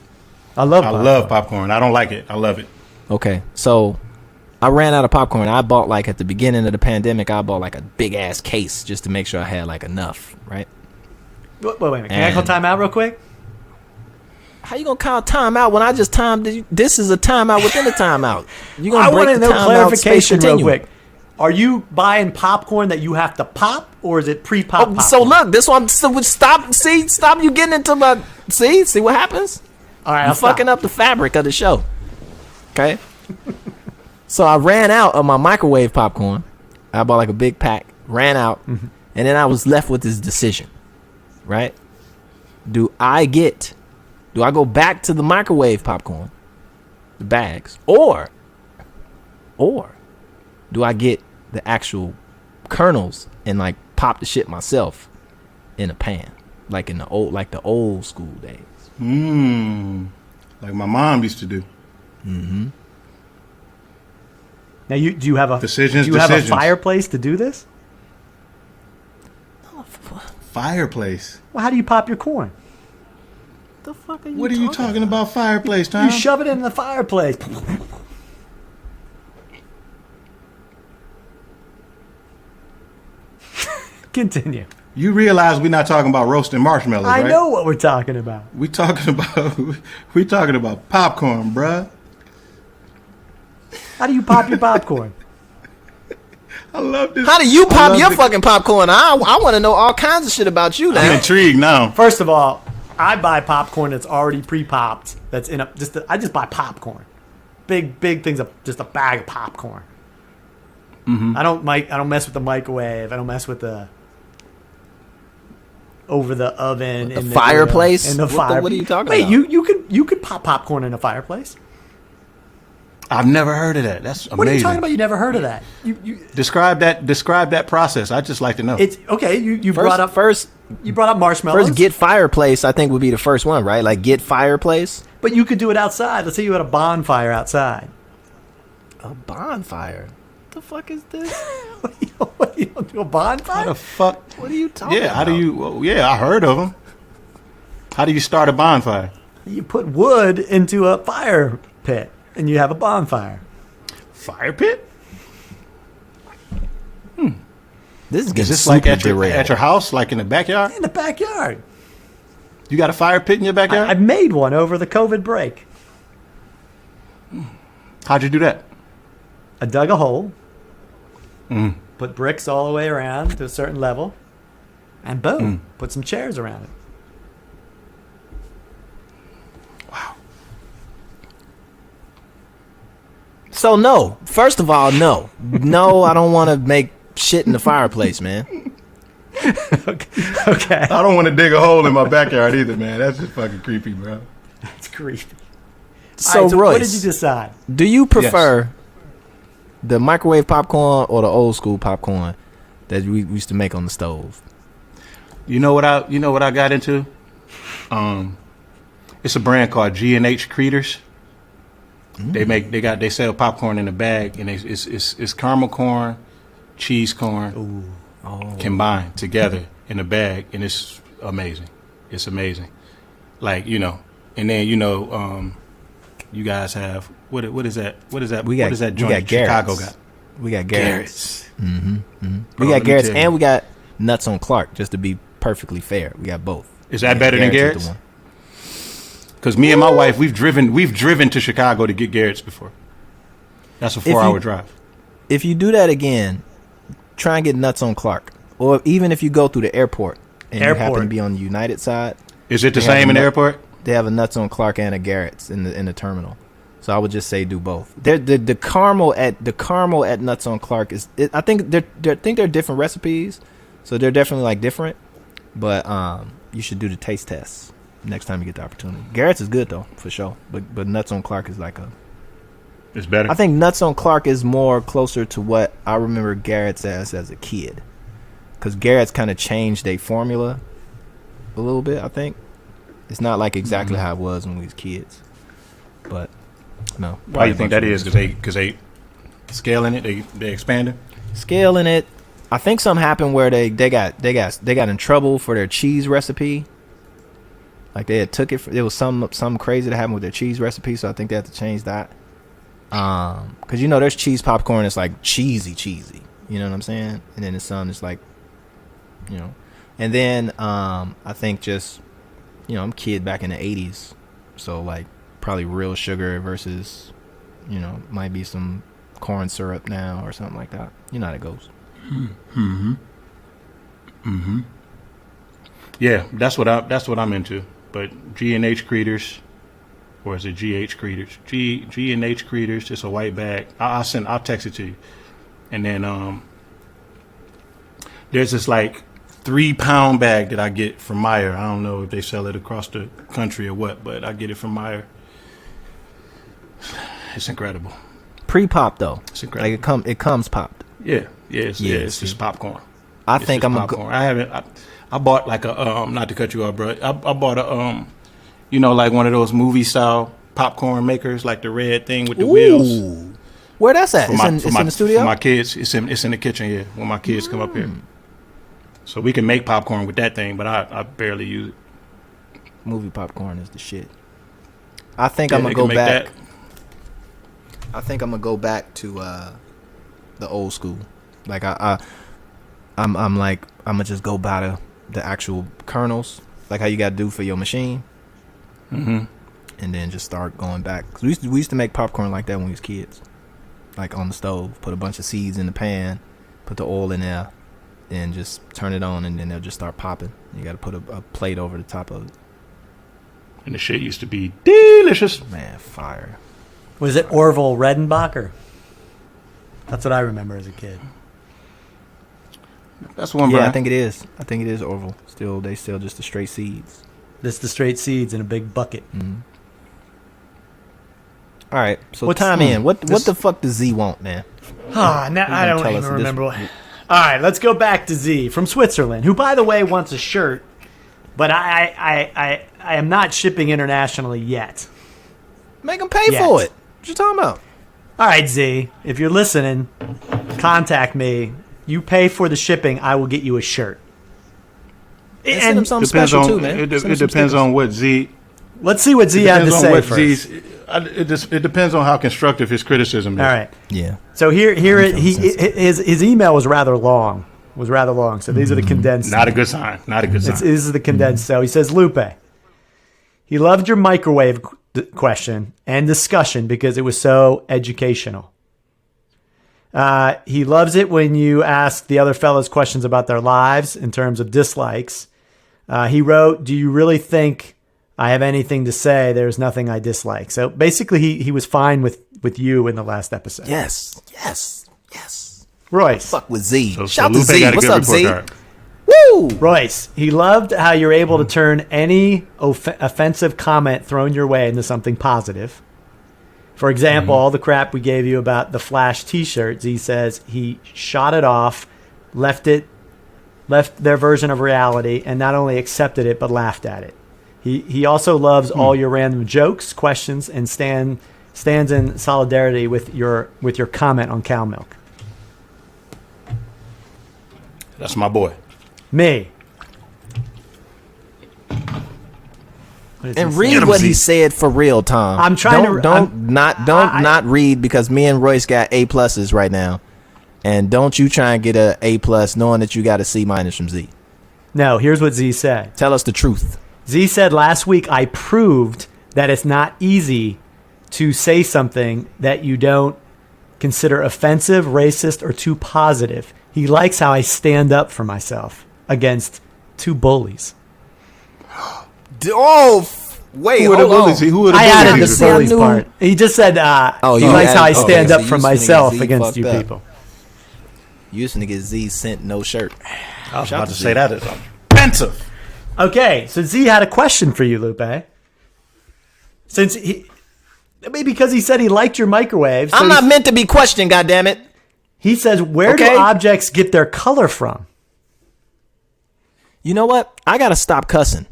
I love popcorn. I don't like it. I love it. Okay, so I ran out of popcorn. I bought at the beginning of the pandemic, I bought a big ass case just to make sure I had enough, right? Wait a minute. Can I call time out real quick? How you gonna call timeout when I just timed? This is a timeout within a timeout. You I gonna want break to the know timeout space clarification real continuum. quick. Are you buying popcorn that you have to pop, or is it pre-pop? Oh, popcorn? so look, this one. So stop you getting into my see what happens. All right, You're fucking up the fabric of the show. Okay. So I ran out of my microwave popcorn. I bought a big pack, ran out, and then I was left with this decision. Right? Do I go back to the microwave popcorn, the bags, or do I get the actual kernels and pop the shit myself in a pan? like in the old school days. Like my mom used to do. Mm-hmm. Now, do you have a Decisions. have a fireplace to do this? Fireplace. Well, how do you pop your corn? The fuck are you? What are you talking about? Fireplace, Tom? You shove it in the fireplace. Continue. You realize we're not talking about roasting marshmallows, right? I know what we're talking about. We talking about popcorn, bruh. How do you pop your popcorn? I love this. How do you pop your fucking popcorn? I want to know all kinds of shit about you now. I'm intrigued now. First of all, I buy popcorn that's already pre-popped. That's in I just buy popcorn, big things of just a bag of popcorn. Mm-hmm. I don't mess with the microwave. I don't mess with the over the oven the fireplace. In the fire. What are you talking Wait, about? you could pop popcorn in a fireplace. I've never heard of that. That's amazing. What are you talking about? You never heard of that? You describe that process. I'd just like to know. It's okay. You First, brought up You brought up marshmallows. First, get fireplace. I think would be the first one, right? Like get fireplace. But you could do it outside. Let's say you had a bonfire outside. A bonfire. What the fuck is this? What, you don't do a bonfire? How the fuck? What are you talking about? Yeah, how do you? Well, yeah, I heard of them. How do you start a bonfire? You put wood into a fire pit, and you have a bonfire. Fire pit? This is Is this like at your house, like in the backyard? In the backyard. You got a fire pit in your backyard? I made one over the COVID break. How'd you do that? I dug a hole, put bricks all the way around to a certain level, and boom, put some chairs around it. Wow. So no. First of all, no. No, I don't want to make shit in the fireplace, man. Okay. I don't want to dig a hole in my backyard either, man. That's just fucking creepy, bro. That's creepy. So, All right, Royce, what did you decide? do you prefer the microwave popcorn or the old school popcorn that we used to make on the stove? You know what I got into? It's a brand called G&H Creators. They sell popcorn in a bag, and it's caramel corn, cheese corn combined together in a bag, and it's amazing. It's amazing. Like, and then you guys have what is that? What is that? We got, what is that we joint got Chicago Garrett's. got? We got Garrett's. We got Garrett's, and we got Nuts on Clark. Just to be perfectly fair, we got both. Is that better than Garrett's is Garrett's? the one. Because me and my wife, we've driven to Chicago to get Garrett's before. That's a 4-hour drive. If you do that again, try and get Nuts on Clark, or even if you go through the airport and you happen to be on the United side. Is it the same in the airport? They have a Nuts on Clark and a Garrett's in the terminal. So I would just say do both. The caramel at Nuts on Clark I think they're different recipes, so they're definitely like different. But you should do the taste tests next time you get the opportunity. Garrett's is good though, for sure. But Nuts on Clark is like it's better. I think Nuts on Clark is more closer to what I remember Garrett's as a kid, because Garrett's kind of changed their formula a little bit. I think it's not like exactly how it was when we was kids, but no. Why do you think that is? Because they scaling it, they expanding. Scaling it. I think something happened where they got in trouble for their cheese recipe. Like they had took it. It was some crazy that happened with their cheese recipe, so I think they had to change that. Because there's cheese popcorn that's like cheesy. You know what I'm saying? And then there's some that's like, and then I think just, I'm a kid back in the 80s, so like probably real sugar versus, might be some corn syrup now or something like that. You know how it goes. Yeah, that's what I'm into. But G&H Creators, or is it GH Creators? G&H Creators. It's a white bag. I'll text it to you. And then there's this like 3-pound bag that I get from Meijer. I don't know if they sell it across the country or what, but I get it from Meijer. It's incredible. Pre-pop though. It's incredible. Like it comes popped. Yeah. It's just popcorn. I think I'm popcorn. I I bought like a not to cut you off, bro. I bought a you know, like one of those movie style popcorn makers, like the red thing with the wheels. Where that's at? For It's in the studio? For my kids, it's in the kitchen here when my kids come up here. So we can make popcorn with that thing, but I barely use it. Movie popcorn is the shit. I think I'm gonna go back. I think I'm gonna go back to the old school. Like I'm gonna just go buy the actual kernels, like how you gotta do for your machine. And then just start going back. 'Cause we used to make popcorn like that when we was kids, like on the stove. Put a bunch of seeds in the pan, put the oil in there, and just turn it on, and then they'll just start popping. You got to put a plate over the top of it. And the shit used to be delicious. Man, fire. Was it Orville Redenbacher? That's what I remember as a kid. That's one, Yeah, Brian. I think it is. I think it is Orville. They still just the straight seeds. This the straight seeds in a big bucket. All right, so What's- time in. What the fuck does Z want, man? Ah, now I don't tell even us this- remember. All right, let's go back to Z from Switzerland, who, by the way, wants a shirt, but I am not shipping internationally yet. Make them pay Yes. for it. What you talking about? All right, Z, if you're listening, contact me. You pay for the shipping, I will get you a shirt. And send them something Depends special on too, man. it. Send them some Depends stickers. on what Z. let's see what Z had to Depends on say what first. Z's. It depends on how constructive his criticism is. All right. Yeah. So here feeling his email was rather long. So these are the condensed. Not a good sign. Not a good sign. This is the condensed. So he says, Lupe, he loved your microwave question and discussion because it was so educational. He loves it when you ask the other fellows questions about their lives in terms of dislikes. He wrote, do you really think I have anything to say? There's nothing I dislike. So basically he was fine with you in the last episode. Yes. Royce. Fuck with Z. So Shout to Lupe Z. got a What's good up, report Z? card. Woo! Royce, he loved how you're able to turn any offensive comment thrown your way into something positive. For example, all the crap we gave you about the Flash T-shirts, he says he shot it off, left their version of reality, and not only accepted it, but laughed at it. He also loves all your random jokes, questions, and stands in solidarity with your comment on cow milk. That's my boy. Me. And read what he said for real, Tom. I'm trying don't not read, because me and Royce got A+ right now, and don't you try and get a A+ knowing that you got a C- from Z. No, here's what Z said. Tell us the truth. Z said last week I proved that it's not easy to say something that you don't consider offensive, racist, or too positive. He likes how I stand up for myself against two bullies. Wait, Who were the bullies? Who were the I added the bullies? I bullies knew- part. He just said he you likes how I added- stand okay, up so for you myself Z against fucked you up. people. You used to get Z sent no shirt. I was Shout about to to Z. say that is offensive. Okay, so Z had a question for you, Lupe. Because he said he liked your microwave. So I'm not meant to be questioned, goddammit. He says, where do Okay. objects get their color from? You know what? I gotta stop cussing.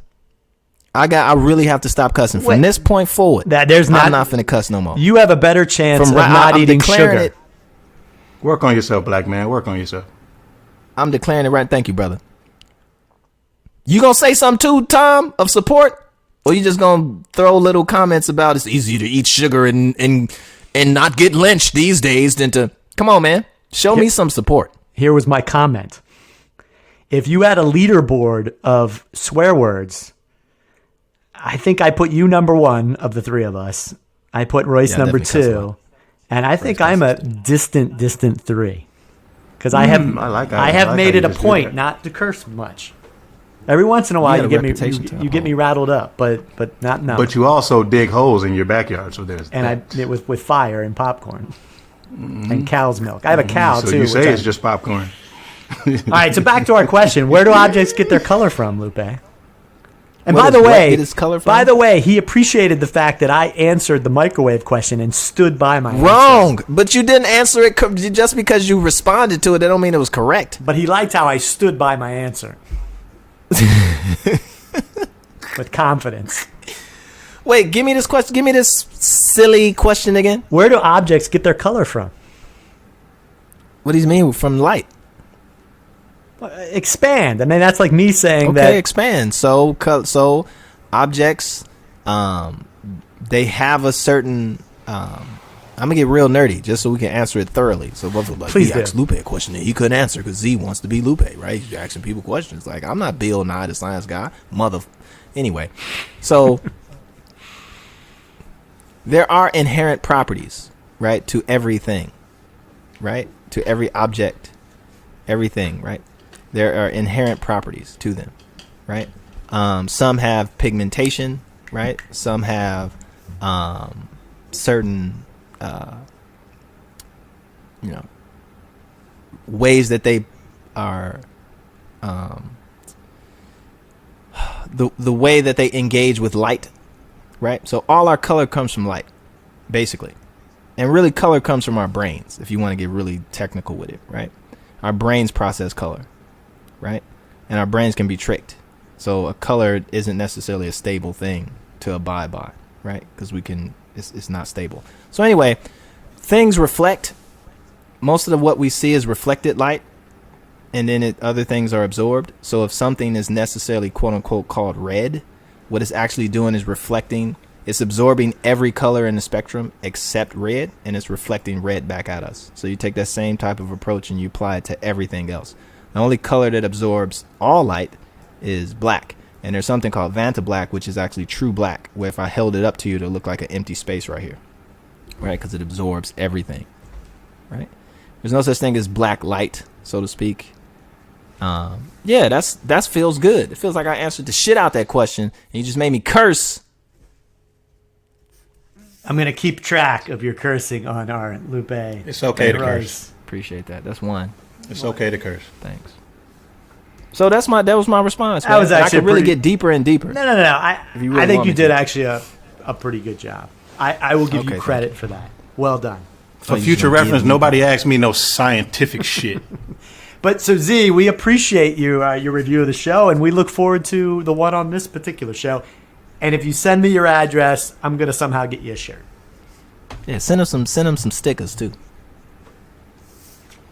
I really have to stop cussing. From Wait. this point forward, I'm not finna cuss no more. You have a better chance of not I'm eating declaring sugar. it. Work on yourself, black man. Work on yourself. I'm declaring it right. Thank you, brother. You gonna say something too, Tom, of support? Or you just gonna throw little comments about it's easier to eat sugar and not get lynched these days than to... Come on, man. Show me some support. Here was my comment. If you had a leaderboard of swear words, I think I put you number one of the three of us. I put Royce Yeah, number definitely cuss a two. lot. And I think I'm a distant three. Because I have I like I how have made you it a just do point that. not to curse much. Every once in a while got you a get me reputation to you get me rattled up, but not now. But you also dig holes in your backyard, so there's And that. it was with fire and popcorn and cow's milk. I have a cow So too. you which say I- it's just popcorn. All right, so back to our question: where do objects get their color from, Lupe? And Where by does the what way, get its color from? by the way, he appreciated the fact that I answered the microwave question and stood by my answer. Wrong. But you didn't answer it just because you responded to it. That don't mean it was correct. But he liked how I stood by my answer. With confidence. Wait, give me this question. Give me this silly question again. Where do objects get their color from? What do you mean from light? Expand. I mean, that's like me saying that. Okay, expand. So objects, they have a certain. I'm gonna get real nerdy just so we can answer it thoroughly. So both of us, Please he asked Lupe a question that he couldn't answer because Z wants to be Lupe, right? He's asking people questions. Like, I'm not Bill Nye, the science guy, Anyway, so there are inherent properties, right, to everything, right, to every object, everything, right. There are inherent properties to them, right. Some have pigmentation, right. Some have certain ways that they are the way that they engage with light, right? So all our color comes from light, basically. And really color comes from our brains, if you want to get really technical with it, right? Our brains process color, right? And our brains can be tricked. So a color isn't necessarily a stable thing to abide by, right? Because it's not stable. So anyway, things reflect. Most of what we see is reflected light, and then other things are absorbed. So if something is necessarily quote unquote called red, what it's actually doing is reflecting. It's absorbing every color in the spectrum except red, and it's reflecting red back at us. So you take that same type of approach and you apply it to everything else. The only color that absorbs all light is black. And there's something called Vanta black, which is actually true black, where if I held it up to you, it'll look like an empty space right here, right? Because it absorbs everything, right? There's no such thing as black light, so to speak. Yeah, that feels good. It feels like I answered the shit out that question, and you just made me curse. I'm going to keep track of your cursing on our Lupe. It's okay to Royce. curse. Appreciate that. That's one. It's okay to curse. Thanks. So that was my response. That was man. actually I could really get deeper and deeper. No. I really think want you me did to. actually a pretty good job. I will give Okay, you credit for that. Well done. For you future just gonna reference, give me- nobody asked me no scientific shit. But so Z, we appreciate your review of the show, and we look forward to the one on this particular show. And if you send me your address, I'm gonna somehow get you a shirt. Yeah, send them some stickers too.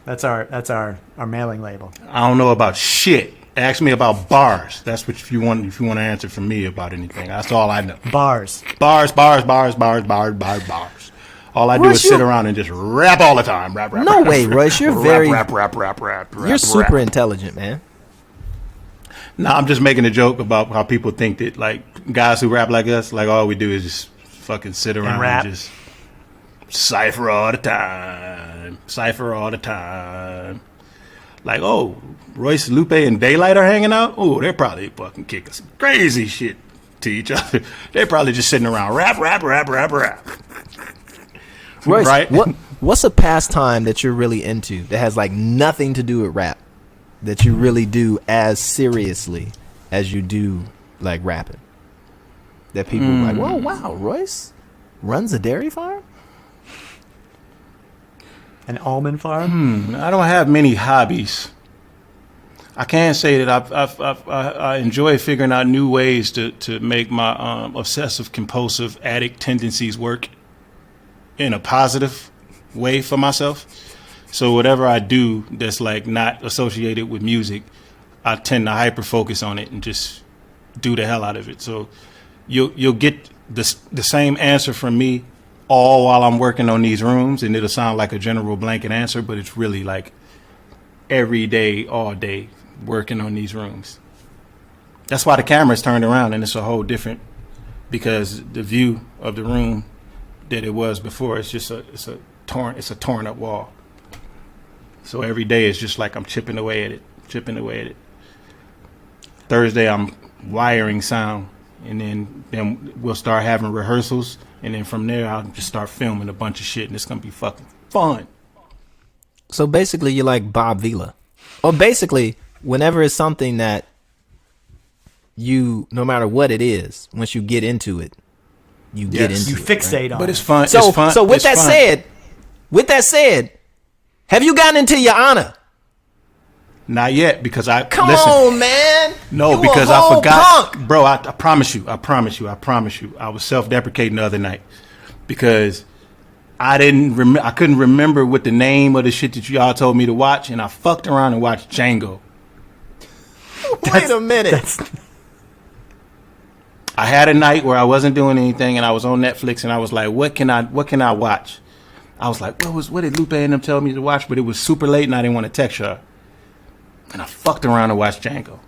That's our mailing label. I don't know about shit. Ask me about bars. That's what if you want to answer from me about anything. That's all I know. Bars. Bars. All I do Royce, is sit around and just rap all the time. Rap. No way, Royce. You're very. rap. You're super intelligent, man. No, I'm just making a joke about how people think that like guys who rap like us, like all we do is just fucking sit around rap. and just cipher all the time. Like, oh, Royce, Lupe, and Daylight are hanging out. Oh, they're probably fucking kicking some crazy shit to each other. They're probably just sitting around rap. Royce, Right? what's a pastime that you're really into that has like nothing to do with rap, that you really do as seriously as you do like rapping? That people are like, whoa, wow, Royce runs a dairy farm? An almond farm? I don't have many hobbies. I can say that I enjoy figuring out new ways to make my obsessive compulsive addict tendencies work in a positive way for myself. So whatever I do that's like not associated with music, I tend to hyper focus on it and just do the hell out of it. So you'll get the same answer from me all while I'm working on these rooms, and it'll sound like a general blanket answer, but it's really like every day, all day, working on these rooms. That's why the camera's turned around and it's a whole different, because the view of the room that it was before, it's a torn up wall. So every day it's just like I'm chipping away at it. Thursday I'm wiring sound, and then we'll start having rehearsals, and then from there I'll just start filming a bunch of shit, and it's gonna be fucking fun. So basically you're like Bob Vila. Or basically, whenever it's something that you, no matter what it is, once you get into it, you get into You it. fixate on But it. it's fun. So, it's fun. so with It's that fun. said, have you gotten into your honor? Not yet, because I Come listen. on, man. No, You a because I whole forgot, punk. bro. I promise you. I was self-deprecating the other night because I couldn't remember what the name of the shit that y'all told me to watch, and I fucked around and watched Django. Wait a minute. I had a night where I wasn't doing anything, and I was on Netflix, and I was like, "What can I watch?" I was like, "What did Lupe and them tell me to watch?" But it was super late, and I didn't want to text her, and I fucked around and watched Django.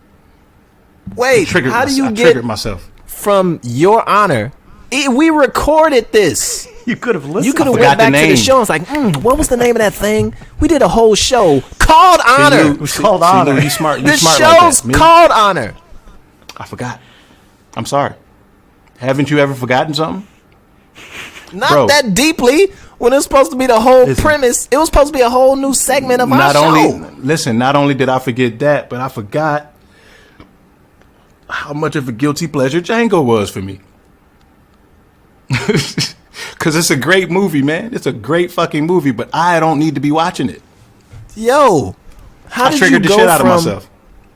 Wait, how do you I get triggered myself from Your Honor? We recorded this. You could have listened. You could have forgot went back the to the name. show and was like, what was the name of that thing? We did a whole show called Honor. Lou, It was called Honor. Lou, you smart. You The smart show's like that. called Honor. I forgot. I'm sorry. Haven't you ever forgotten something? Not Bro. that deeply. When it was supposed to be the whole Listen. premise, it was supposed to be a whole new segment of our show. Not only did I forget that, but I forgot how much of a guilty pleasure Django was for me. Because it's a great movie, man. It's a great fucking movie, but I don't need to be watching it. Yo, how I did triggered you the go shit out from? of myself.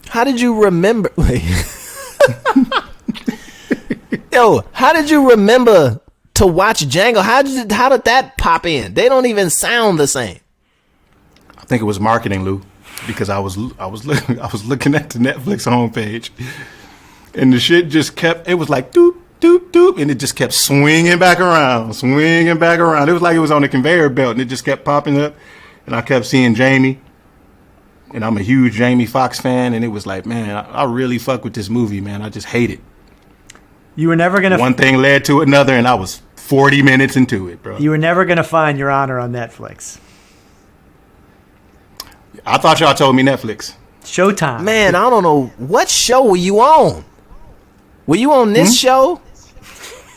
How did you remember? Wait. Yo, how did you remember to watch Django? How did that pop in? They don't even sound the same. I think it was marketing, Lou, because I was looking at the Netflix homepage, and the shit just kept. It was like doop doop doop, and it just kept swinging back around. It was like it was on a conveyor belt, and it just kept popping up, and I kept seeing Jamie, and I'm a huge Jamie Foxx fan, and it was like, man, I really fuck with this movie, man. I just hate it. You were never gonna. One thing led to another, and I was 40 minutes into it, bro. You were never gonna find Your Honor on Netflix. I thought y'all told me Netflix. Showtime. Man, I don't know what show were you on. Were you on this show?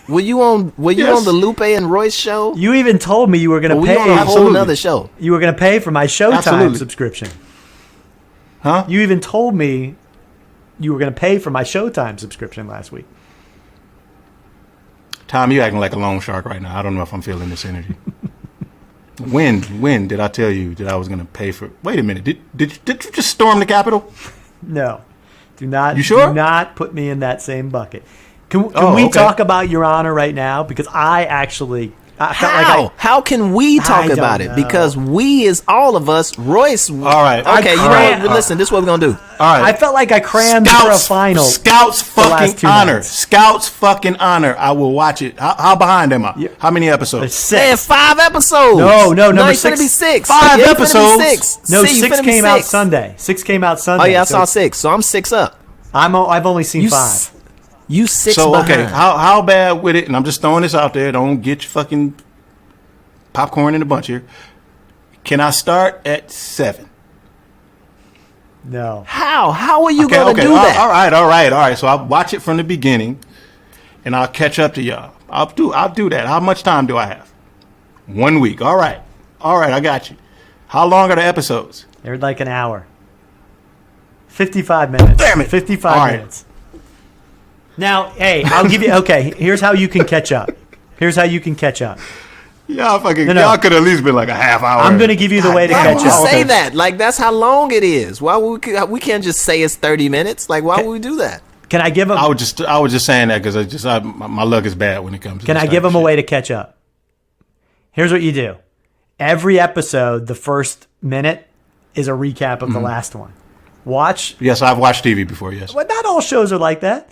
Were you on Yes. the Lupe and Royce show? You even told me you were gonna Or were pay. you on a whole Absolutely. nother show? You were gonna pay for my Showtime Absolutely. subscription. Huh? You even told me you were gonna pay for my Showtime subscription last week. Tom, you acting like a loan shark right now. I don't know if I'm feeling this energy. When did I tell you that I was going to pay for? Wait a minute. Did you just storm the Capitol? No, do not. You sure? Do not put me in that same bucket. Can Oh, we okay. talk about Your Honor right now? Because I felt like How can we talk I don't about it? know. Because Because we is all of us. Royce. All right. Okay, you know crammed- what? Listen, this is what we're gonna do. All right. I felt like I crammed for a final. Scouts the last fucking 2 honor. nights. Scouts fucking honor. I will watch it. How behind am I? Yeah. How many episodes? Six. Man, 5 episodes. No, number it's gonna 6. be 6. 5 Yeah, it's gonna be episodes? 6. No, See, you 6 finna be came out 6. Sunday. 6 came out Sunday. Oh yeah, I so saw 6, so I'm 6 up. I've only seen You 5. s- You 6 So, behind. okay. How bad with it? And I'm just throwing this out there. Don't get your fucking popcorn in a bunch here. Can I start at 7? No. How are you gonna do All that? All right. So I'll watch it from the beginning, and I'll catch up to y'all. I'll do that. How much time do I have? 1 week. All right. I got you. How long are the episodes? They're like an hour. 55 minutes. Damn it. 55 All right. minutes. Now, hey, I'll give you. Okay, here's how you can catch up. Y'all fucking. No. Y'all could at least been like a half hour. I'm going to give you the way to Why catch would you up. say that? Like that's how long it is. Why would we can't just say it's 30 minutes? Like why would we do that? Can I give them? I was just saying that because my luck is bad when it comes. to Can this I type give of them a shit. way to catch up? Here's what you do. Every episode, the first minute is a recap of the last one. Watch. Yes, I've watched TV before. Yes. Well, not all shows are like that.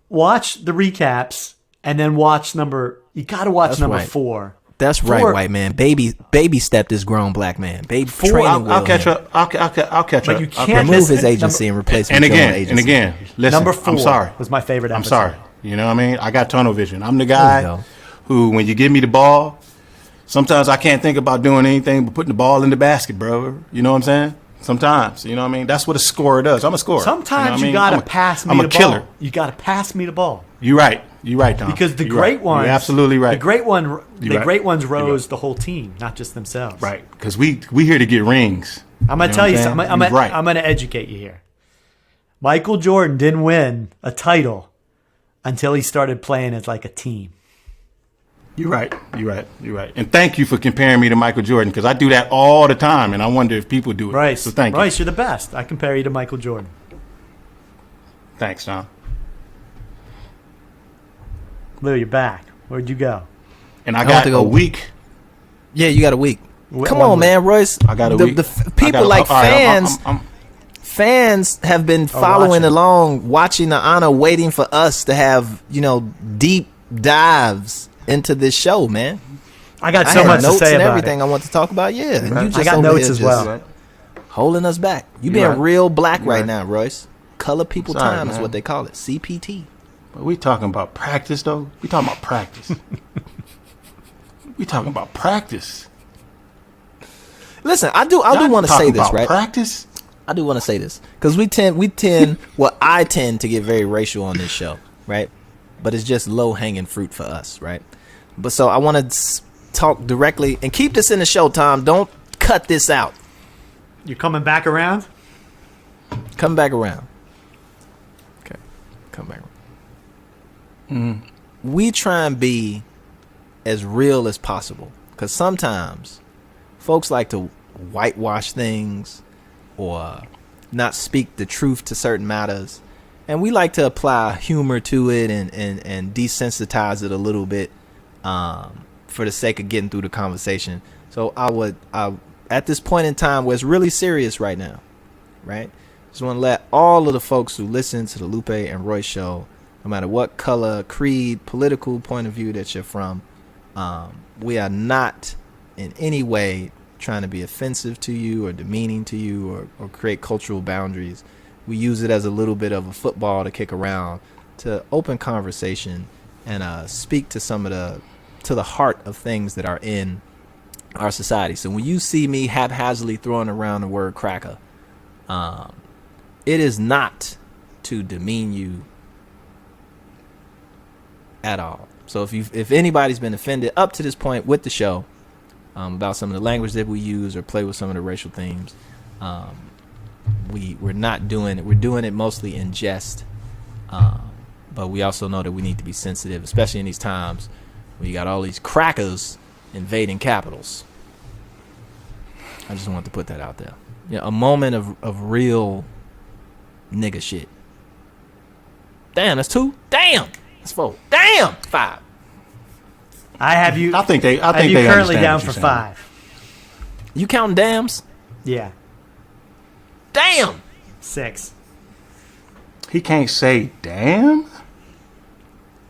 Watch the recaps and then watch You got to watch That's number right. 4. That's Four. right, white man. Baby stepped this grown black man. Baby Four, training I'll wheel catch him. up. I'll catch But up. you I'll can't Remove miss his it. agency and replace him And with your own again, agency. listen. Number 4 I'm sorry. was my favorite episode. I'm sorry. You know what I mean? I got tunnel vision. I'm the There guy you go. who, when you give me the ball, sometimes I can't think about doing anything but putting the ball in the basket, bro. You know what I'm saying? Sometimes, you know what I mean? That's what a scorer does. I'm a scorer. Sometimes you you know what I got to mean? pass me I'm the a killer. ball. You got to pass me the ball. You're right, Tom. Because the You're great right. ones, You're absolutely right. The great right. ones rose right. the whole team, not just themselves. Right, because we here to get rings. I'm gonna know tell what you I'm something. saying? You're right. I'm gonna educate you here. Michael Jordan didn't win a title until he started playing as like a team. You're right. And thank you for comparing me to Michael Jordan, because I do that all the time, and I wonder if people do it. Royce, So thank you. Royce, you're the best. I compare you to Michael Jordan. Thanks, Tom. Lou, you're back. Where'd you go? And I got a week. Yeah, you got a week. Come One on, week. man, Royce. I got a week. People like all right, fans. I'm Fans have been following watching. along, watching the honor, waiting for us to have deep dives into this show, man. I got I so had much to notes say and about everything it. I want to talk about. Yeah, and you just I got over notes here as just well. holding us back. You You're being right. real black You're right right. now, Royce. Color people Sorry, time is man. what they call it. CPT. But we talking about practice, though. We talking about practice. We talking about practice. Listen, I do Y'all want to say talking this, about right? Practice. I do want to say this because we tend well, I tend to get very racial on this show, right? But it's just low hanging fruit for us, right? But so I want to talk directly and keep this in the show, Tom. Don't cut this out. You're coming back around? Come back around. Okay, come back around. We try and be as real as possible because sometimes folks like to whitewash things or not speak the truth to certain matters, and we like to apply humor to it and desensitize it a little bit for the sake of getting through the conversation. So I at this point in time where it's really serious right now, right? Just want to let all of the folks who listen to the Lupe and Royce show, no matter what color, creed, political point of view that you're from, we are not in any way trying to be offensive to you or demeaning to you or create cultural boundaries. We use it as a little bit of a football to kick around, to open conversation and speak to to the heart of things that are in our society. So when you see me haphazardly throwing around the word cracker, it is not to demean you at all. So if anybody's been offended up to this point with the show about some of the language that we use or play with some of the racial themes, we're not doing it. We're doing it mostly in jest, but we also know that we need to be sensitive, especially in these times when you got all these crackers invading capitals. I just want to put that out there. Yeah, a moment of real nigga shit. Damn, that's 2. Damn, that's 4. Damn, 5. I have you. I think they currently understand down what for you're saying. 5. You counting dams? Yeah, Damn. 6. He can't say damn.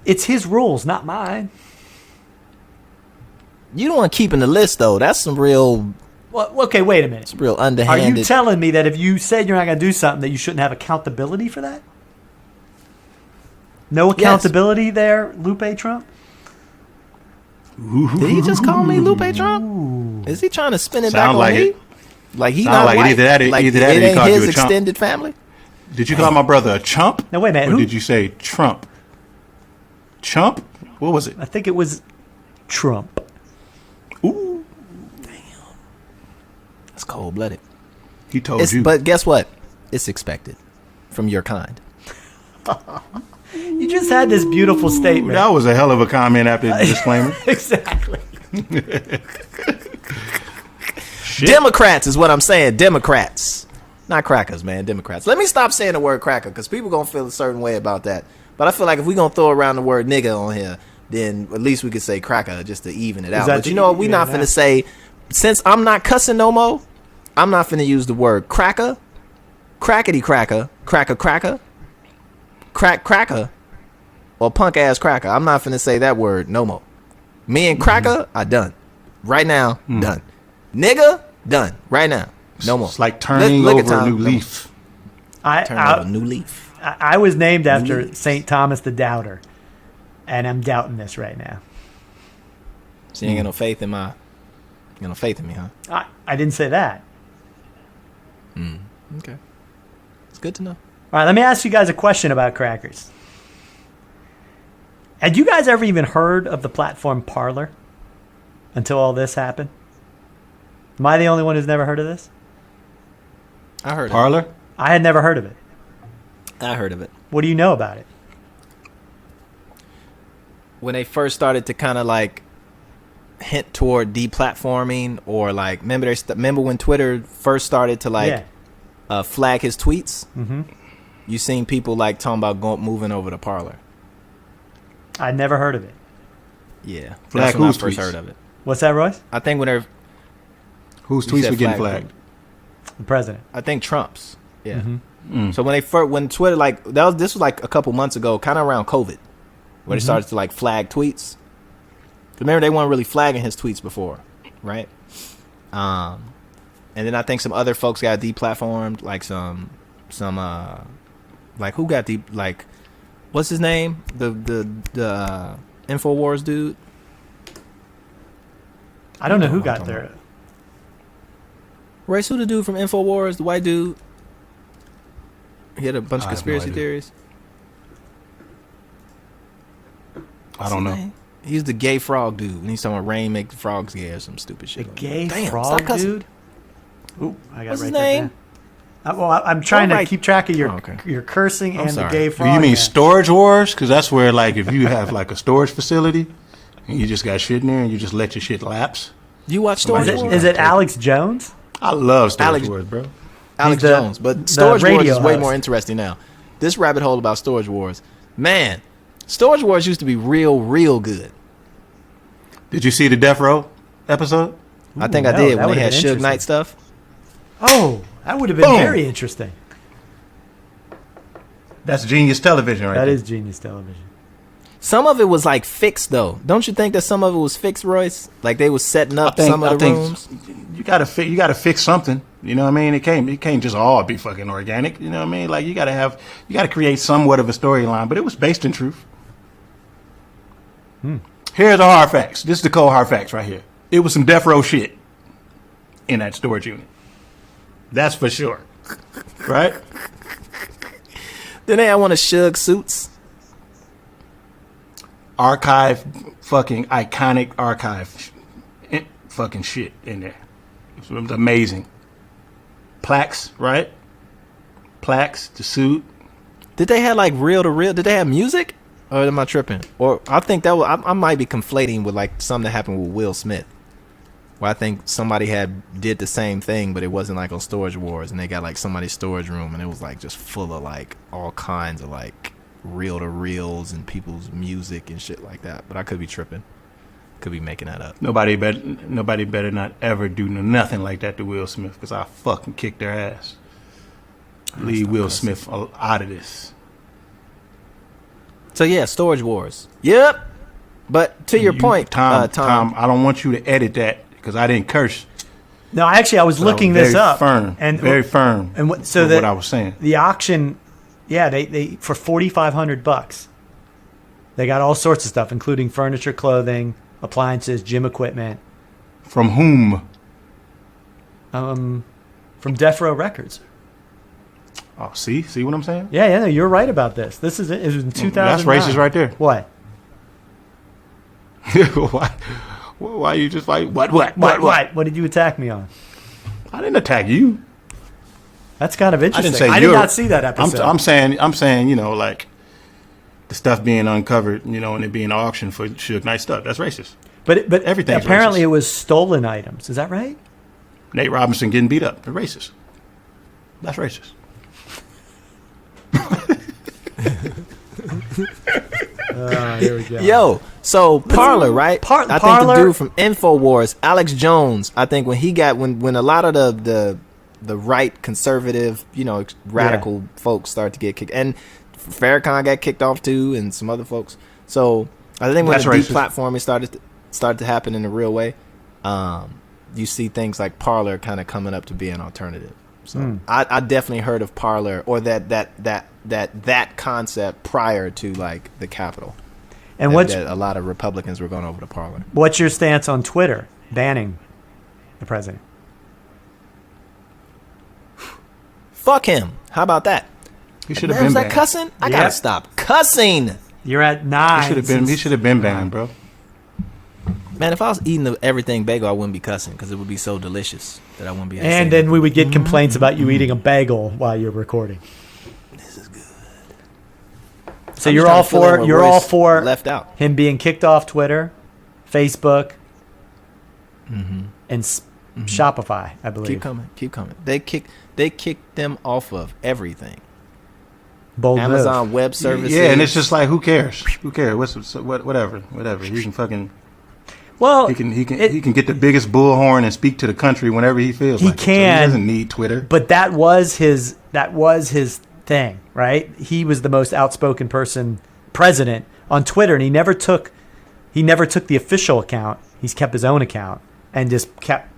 It's his rules, not mine. You don't want to keep in the list though. That's some real Well, okay, wait a minute. real Are underhanded. you telling me that if you said you're not going to do something, that you shouldn't have accountability for that? No accountability there, Lupe Trump? Did he just call me Lupe Trump? Is he trying to spin it back Sound on like me? it. Like he Sound not like it. white? Either that or- like either that or it he ain't called you his a chump. extended family? Did you call my brother a chump? No, wait a minute. Or Who? did you say Trump? Chump? What was it? I think it was Trump. Ooh, That's cold blooded. he told you. But guess what? It's expected from your kind. You just had this beautiful statement. That was a hell of a comment after the disclaimer. Exactly. Shit. Democrats is what I'm saying. Democrats. Not crackers, man. Democrats. Let me stop saying the word cracker because people going to feel a certain way about that. But I feel like if we going to throw around the word nigga on here, then at least we could say cracker just to even it out. that But the- you know what? We yeah, not nah. finna say, since I'm not cussing no more, I'm not finna use the word cracker, crackety cracker, cracker cracker, cracker, or punk ass cracker. I'm not finna say that word no more. Me and cracker are done. Right now, done. Nigga, done. Right now. No more. It's like turning Look at over a Tom. new leaf. Turn over a new leaf. I was named after Leaf. St. Thomas the Doubter, and I'm doubting this right now. So you ain't got no faith in my. You got no faith in me, huh? I didn't say that. Okay. It's good to know. All right, let me ask you guys a question about crackers. Had you guys ever even heard of the platform Parler until all this happened? Am I the only one who's never heard of this? I heard Parlor? I had never heard of it. it. I heard of it. What do you know about it? When they first started to kind of like hint toward deplatforming, or like remember when Twitter first started to like flag his tweets? Mm-hmm. You seen people like talking about moving over to Parler. I never heard of it. Yeah, Flag that's when I whose first tweets? heard of it. What's that, Royce? I think when they're Whose You tweets said were getting flag. flagged? The president. I think Trump's. Yeah. Mm-hmm. So when Twitter this was like a couple months ago, kind of around COVID, where they started to like flag tweets. Remember, they weren't really flagging his tweets before, right? And then I think some other folks got deplatformed, like some like who got like what's his name? The Infowars dude. I don't know who got there. Royce, who the dude from Infowars, the white dude? He had a bunch of I have no conspiracy idea. theories. I don't know. He's the gay frog dude. And he's talking about rain make the frogs gay or some stupid The shit. gay Damn, frog stop cussing. dude? Ooh, I got What's to his write that name? down. Well, I'm trying to right. keep track of your Oh, okay. your cursing I'm and sorry. the gay Do frog. you mean man. storage wars? Because that's where, like, if you have like a storage facility and you just got shit in there and you just let your shit lapse. You watch Is Storage Somebody- Wars? it Alex Jones? I love storage Alex- wars, bro. Alex He's the- Jones. But the Storage Wars radio is way host. more interesting now. This rabbit hole about Storage Wars. Man, Storage Wars used to be real good. Did you see the Death Row episode? I think Ooh, I no, did that when they would've had been Suge interesting. Knight stuff. Oh, that would have been Boom. very interesting. That's genius television, right That there. is genius television. Some of it was like fixed though. Don't you think that some of it was fixed, Royce? Like they was setting up some of the rooms. You gotta fix something. You know what I mean? It can't just all be fucking organic. You know what I mean? Like you gotta create somewhat of a storyline, but it was based in truth. Here's the hard facts. This is the cold hard facts right here. It was some death row shit in that storage unit. That's for sure. Right? Then they had one of Suge suits. Archive, fucking iconic archive, fucking shit in there. It was amazing. Plaques, right? Plaques, the suit. Did they have like reel to reel? Did they have music? Or am I tripping? Or I think that was, I might be conflating with like something that happened with Will Smith. Where I think somebody did the same thing, but it wasn't like on Storage Wars, and they got like somebody's storage room, and it was like just full of like all kinds of like reel to reels and people's music and shit like that. But I could be tripping. Could be making that up. Nobody better not ever do nothing like that to Will Smith, because I fucking kick their ass. Leave Will Smith out of this. So yeah, Storage Wars. Yep. But to your point, Tom, I don't want you to edit that because I didn't curse. No, actually, I was So looking very this up. firm, and very firm. And what, so with that what I was saying. the auction, yeah, they for $4,500, they got all sorts of stuff, including furniture, clothing, appliances, gym equipment. From whom? From Death Row Records. Oh, see what I'm saying? Yeah, no, you're right about this. This is it. It was in 2009. That's racist right there. What? Why you just fight? What? What did you attack me on? I didn't attack you. That's kind of I interesting. didn't say I you. did not see that episode. I'm saying, you know, like the stuff being uncovered, you know, and it being auctioned for Suge Knight stuff. That's racist. but everything's apparently racist. it was stolen items. Is that right? Nate Robinson getting beat up. They're racist. That's racist. Here we go. Yo, so Parler, right? I think Parler- the dude from Infowars, Alex Jones. I think when a lot of the right conservative, you know, radical folks start to get kicked, and Farrakhan got kicked off too, and some other folks. So I think when That's the racist. deplatforming started to happen in a real way, you see things like Parler kind of coming up to be an alternative. So I definitely heard of Parler or that concept prior to like the Capitol. And That a lot of Republicans were going over to Parler. what's your stance on Twitter banning the president? Fuck him. How about that? He should Man, have was been that banned. cussing? I Yep. gotta stop cussing. You're at 9. He should have been banned, bro. Man, if I was eating the everything bagel, I wouldn't be cussing because it would be so delicious that I wouldn't be. And then we would get complaints about you eating a bagel while you're recording. This is good. So I'm you're just all trying to fill in for what you're all Royce for left out. him being kicked off Twitter, Facebook, and Shopify, I believe. Keep coming. They kicked them off of everything. Bold Amazon move. Web Services. Yeah, and it's just like, who cares? Who cares? Whatever. He can fucking. Well, he can get the biggest bullhorn and speak to the country whenever he feels. He like can. It. So he doesn't need Twitter. But that was his thing, right? He was the most outspoken president on Twitter, and he never took the official account. He's kept his own account and just kept.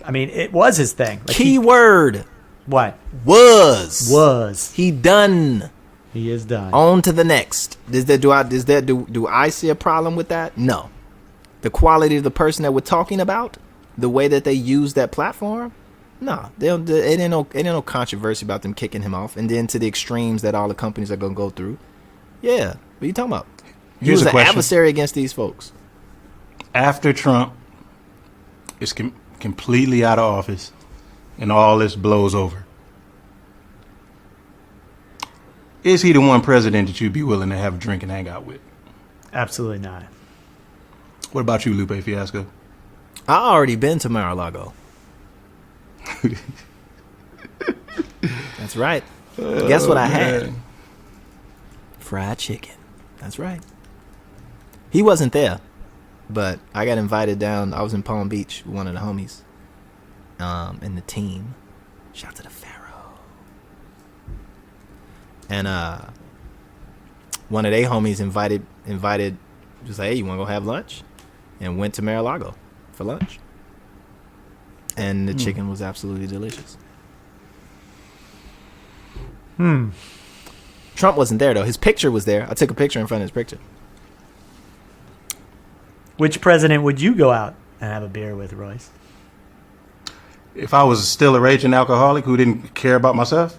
I mean, it was his thing. Like Keyword. What? Was. He done. He is done. On to the next. Do I see a problem with that? No. The quality of the person that we're talking about, the way that they use that platform, no. It ain't no controversy about them kicking him off, and then to the extremes that all the companies are gonna go through. Yeah. What are you talking about? He was an adversary against these folks. After Trump is completely out of office and all this blows over, is he the one president that you'd be willing to have a drink and hang out with? Absolutely not. What about you, Lupe Fiasco? I already been to Mar-a-Lago. That's right. Guess what I had? Fried chicken. That's right. He wasn't there, but I got invited down. I was in Palm Beach with one of the homies and the team. Shout out to the Pharaoh. And one of they homies invited, just like, hey, you want to go have lunch? And went to Mar-a-Lago for lunch. And the chicken was absolutely delicious. Trump wasn't there, though. His picture was there. I took a picture in front of his picture. Which president would you go out and have a beer with, Royce? If I was still a raging alcoholic who didn't care about myself,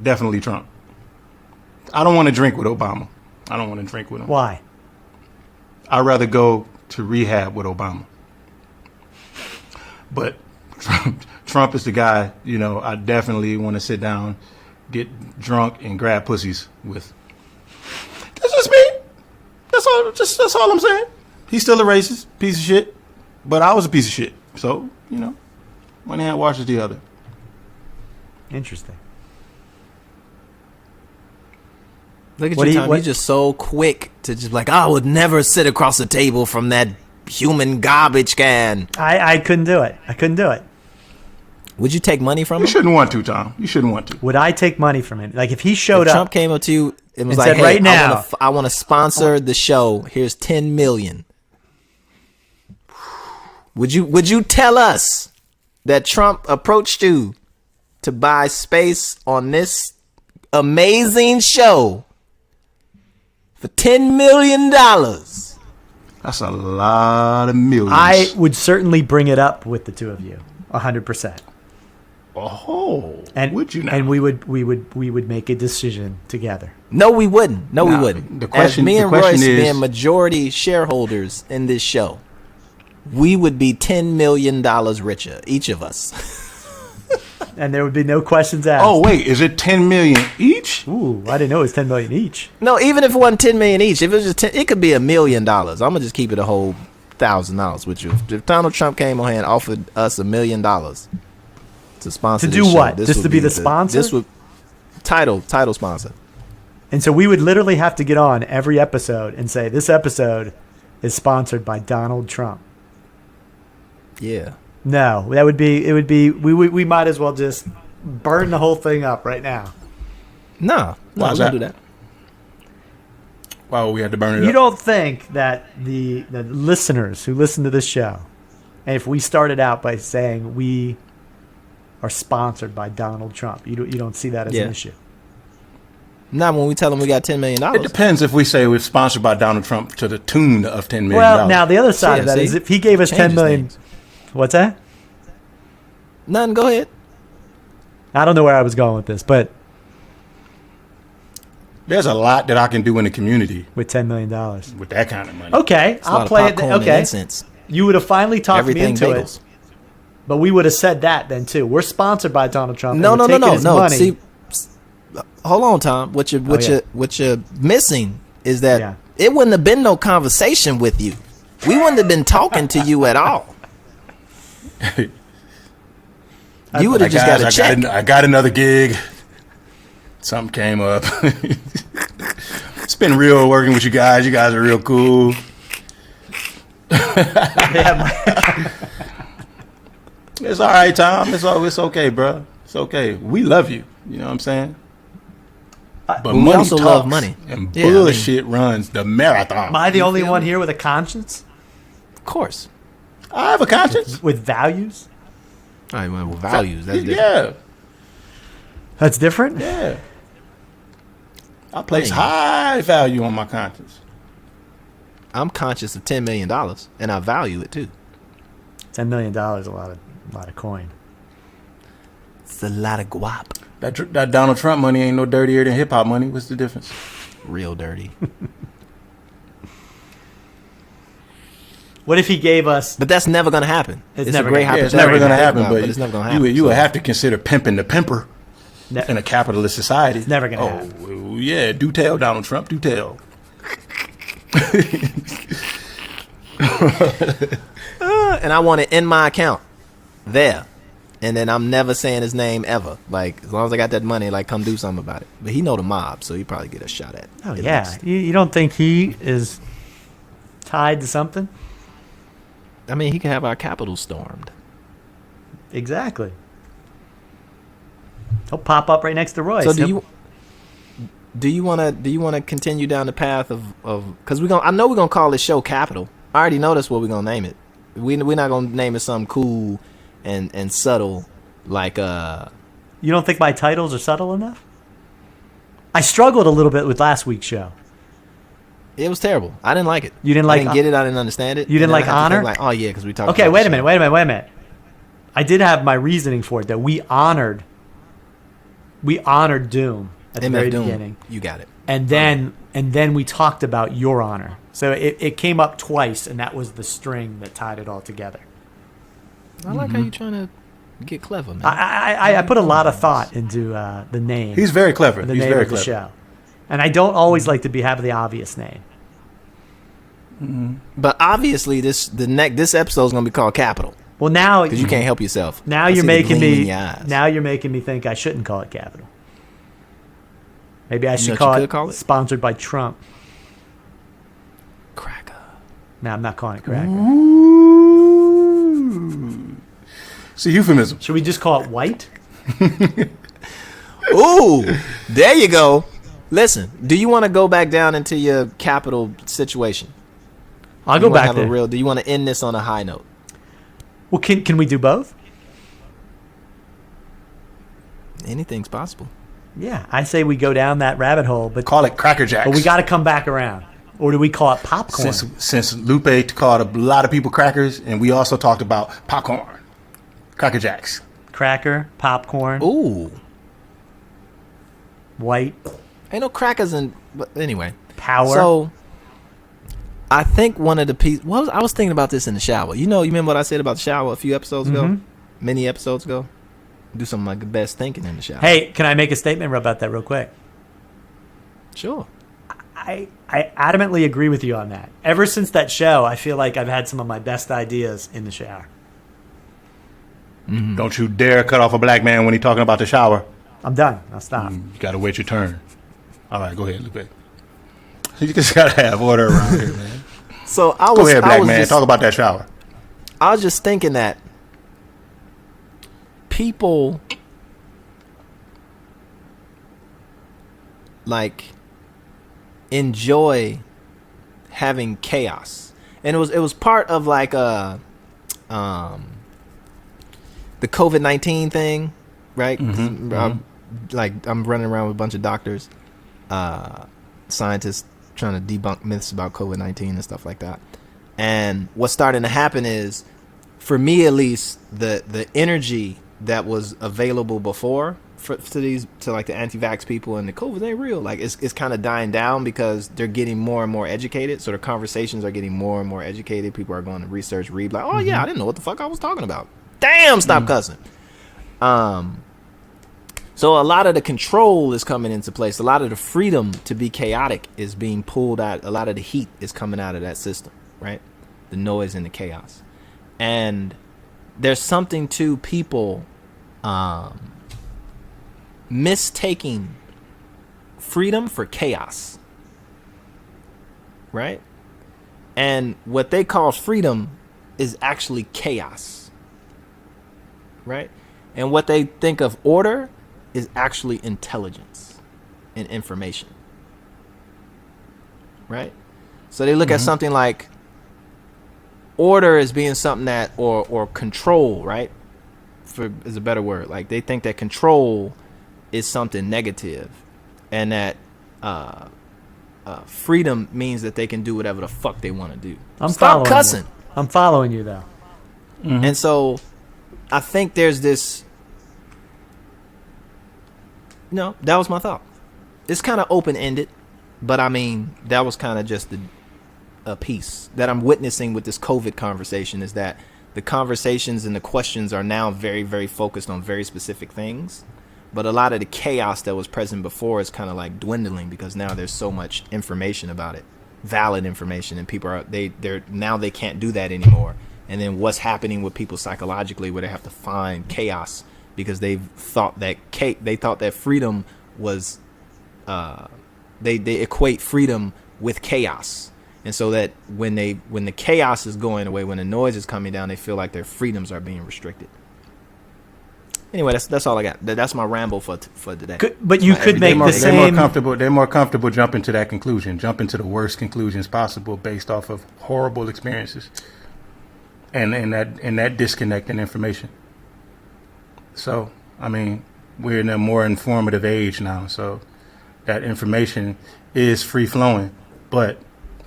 definitely Trump. I don't want to drink with Obama. I don't want to drink with him. Why? I'd rather go to rehab with Obama. But Trump is the guy, I definitely want to sit down, get drunk, and grab pussies with. That's just me. That's all I'm saying. He's still a racist, piece of shit. But I was a piece of shit. So, one hand washes the other. Interesting. Look at you, Tom. You're just so quick to just like, I would never sit across the table from that human garbage can. I couldn't do it. Would you take money from him? You shouldn't want to, Tom. You shouldn't want to. Would I take money from him? Like if he showed up. Trump came up to you and was and like, said, hey, right now, I want to sponsor the show. Here's $10 million. Would you tell us that Trump approached you to buy space on this amazing show for $10 million? That's a lot of millions. I would certainly bring it up with the two of you, 100%. Oh, and would you? Now? And we would make a decision together. No, we wouldn't. We wouldn't. The question, as me and the question Royce is, being majority shareholders in this show, we would be $10 million richer, each of us. And there would be no questions asked. Oh wait, is it 10 million each? Ooh, I didn't know it was 10 million each. No, even if it wasn't 10 million each, if it was just 10, it could be $1 million. I'm gonna just keep it a whole $1,000 with you. If Donald Trump came on here and offered us $1 million to sponsor, to do this what? Show, Just to be the sponsor? This would title sponsor. And so we would literally have to get on every episode and say this episode is sponsored by Donald Trump. Yeah. No, that would be. It would be. We might as well just burn the whole thing up right now. No, we don't do that. Why would we have to burn it up? You don't think that the listeners who listen to this show, and if we started out by saying we are sponsored by Donald Trump, you don't see that as an issue? Not when we tell them we got $10 million. It depends if we say we're sponsored by Donald Trump to the tune of $10 million. Well, now the other side of that is if he gave us $10 million. Things. What's that? None. Go ahead. I don't know where I was going with this, but there's a lot that I can do in the community with $10 million. With that kind of money. Okay, I'll play it. Okay, you would have finally talked me into bagels. It, but we would have said that then too. We're sponsored by Donald Trump. No. Money. See, hold on, Tom. What you're missing is that it wouldn't have been no conversation with you. We wouldn't have been talking to you at all. You would have just got a check. I got another gig. Something came up. It's been real working with you guys. You guys are real cool. It's all right, Tom. It's okay, bro. It's okay. We love you. You know what I'm saying? But we also love money. And bullshit runs the marathon. Am I the only one here with a conscience? Of course. I have a conscience. With values? All right, well, values. That's different. Yeah. That's different? Yeah. I place high value on my conscience. I'm conscious of $10 million, and I value it too. $10 million, a lot of coin. It's a lot of guap. That Donald Trump money ain't no dirtier than hip hop money. What's the difference? Real dirty. What if he gave us? But that's never gonna happen. It's never a great gonna- Yeah, it's never going to happen, but it's never gonna happen. You would have to consider pimping the pimper in a capitalist society. It's never going to happen. Oh, yeah. Do tell, Donald Trump. Do tell. And I want it in my account there, and then I'm never saying his name ever. Like, as long as I got that money, like, come do something about it. But he know the mob, so he probably get a shot at. Oh, at yeah. least. You don't think he is tied to something? I mean, he can have our Capitol stormed. Exactly. He'll pop up right next to Royce. So do you want to continue down the path of because I know we're gonna call this show Capital. I already know that's what we're gonna name it. We're not gonna name it something cool and subtle like You don't think my titles are subtle enough? I struggled a little bit with last week's show. It was terrible. I didn't like it. You didn't I like didn't get it. I didn't understand it. You didn't And then like I had to honor? think like, oh yeah, because we talked. Okay, about wait the a minute. show. Wait a minute. I did have my reasoning for it that we honored Doom at the MF very Doom, beginning, you got it. and then we talked about your honor. So it came up twice, and that was the string that tied it all together. I like how you trying to get clever, man. I put a lot of thought into the name. He's very clever. The He's name very of the clever. show, and I don't always like to have the obvious name. But obviously, this episode is gonna be called Capital Well, now because you can't help yourself. Now I you're see the making gleam in me. your eyes. Now you're making me think I shouldn't call it Capital. Maybe I should what call you it, could call it? Sponsored by Trump. Cracker. No, I'm not calling it Cracker. It's a euphemism. Should we just call it White? Ooh, there you go. Listen, do you want to go back down into your capital situation? I'll You go wanna back have there. a real. Do you want to end this on a high note? Well, can we do both? Anything's possible. Yeah, I say we go down that rabbit hole, but Call it Cracker Jacks. we got to come back around. Or do we call it popcorn? Since Lupe called a lot of people crackers, and we also talked about popcorn. Cracker Jacks. Cracker, popcorn, Ooh, white, ain't no crackers in. But anyway, power. so I think one of the pieces. Well, I was thinking about this in the shower. You remember what I said about the shower a few episodes ago, many episodes ago. Do some of my best thinking in the shower. Hey, can I make a statement about that real quick? Sure. I adamantly agree with you on that. Ever since that show, I feel like I've had some of my best ideas in the shower. Don't you dare cut off a black man when he's talking about the shower. I'm done. I'll stop. You gotta wait your turn. All right, go ahead, Lupe. You just gotta have order around here, man. So I was. Go ahead, I black was man. just- Talk about that shower. I was just thinking that people like enjoy having chaos, and it was part of like the COVID-19 thing, right? Like I'm running around with a bunch of doctors, scientists trying to debunk myths about COVID-19 and stuff like that. And what's starting to happen is, for me at least, the energy that was available before to like the anti-vax people and the COVID ain't real, like it's kind of dying down because they're getting more and more educated. So the conversations are getting more and more educated. People are going to research, read, like, oh yeah, I didn't know what the fuck I was talking about. Damn, stop cussing. So a lot of the control is coming into place. A lot of the freedom to be chaotic is being pulled out. A lot of the heat is coming out of that system, right? The noise and the chaos. And there's something to people mistaking freedom for chaos, right? And what they call freedom is actually chaos, right? And what they think of order is actually intelligence and information, right? So they look at something like order as being something that, or control, right? Is a better word. Like they think that control is something negative, and that freedom means that they can do whatever the fuck they want to do. Stop cussing. I'm following you though. And so I think there's this, that was my thought. It's kind of open-ended, but I mean, that was kind of just a piece that I'm witnessing with this COVID conversation, is that the conversations and the questions are now very, very focused on very specific things. But a lot of the chaos that was present before is kind of like dwindling, because now there's so much information about it, valid information, and people they can't do that anymore. And then what's happening with people psychologically, where they have to find chaos because they thought that freedom was they equate freedom with chaos. And so that when the chaos is going away, when the noise is coming down, they feel like their freedoms are being restricted. Anyway, that's all I got. That's my ramble for today. But you could make the same. They're more comfortable jumping to that conclusion, jumping to the worst conclusions possible based off of horrible experiences, and that disconnect in information. So, I mean, we're in a more informative age now, so that information is free flowing, but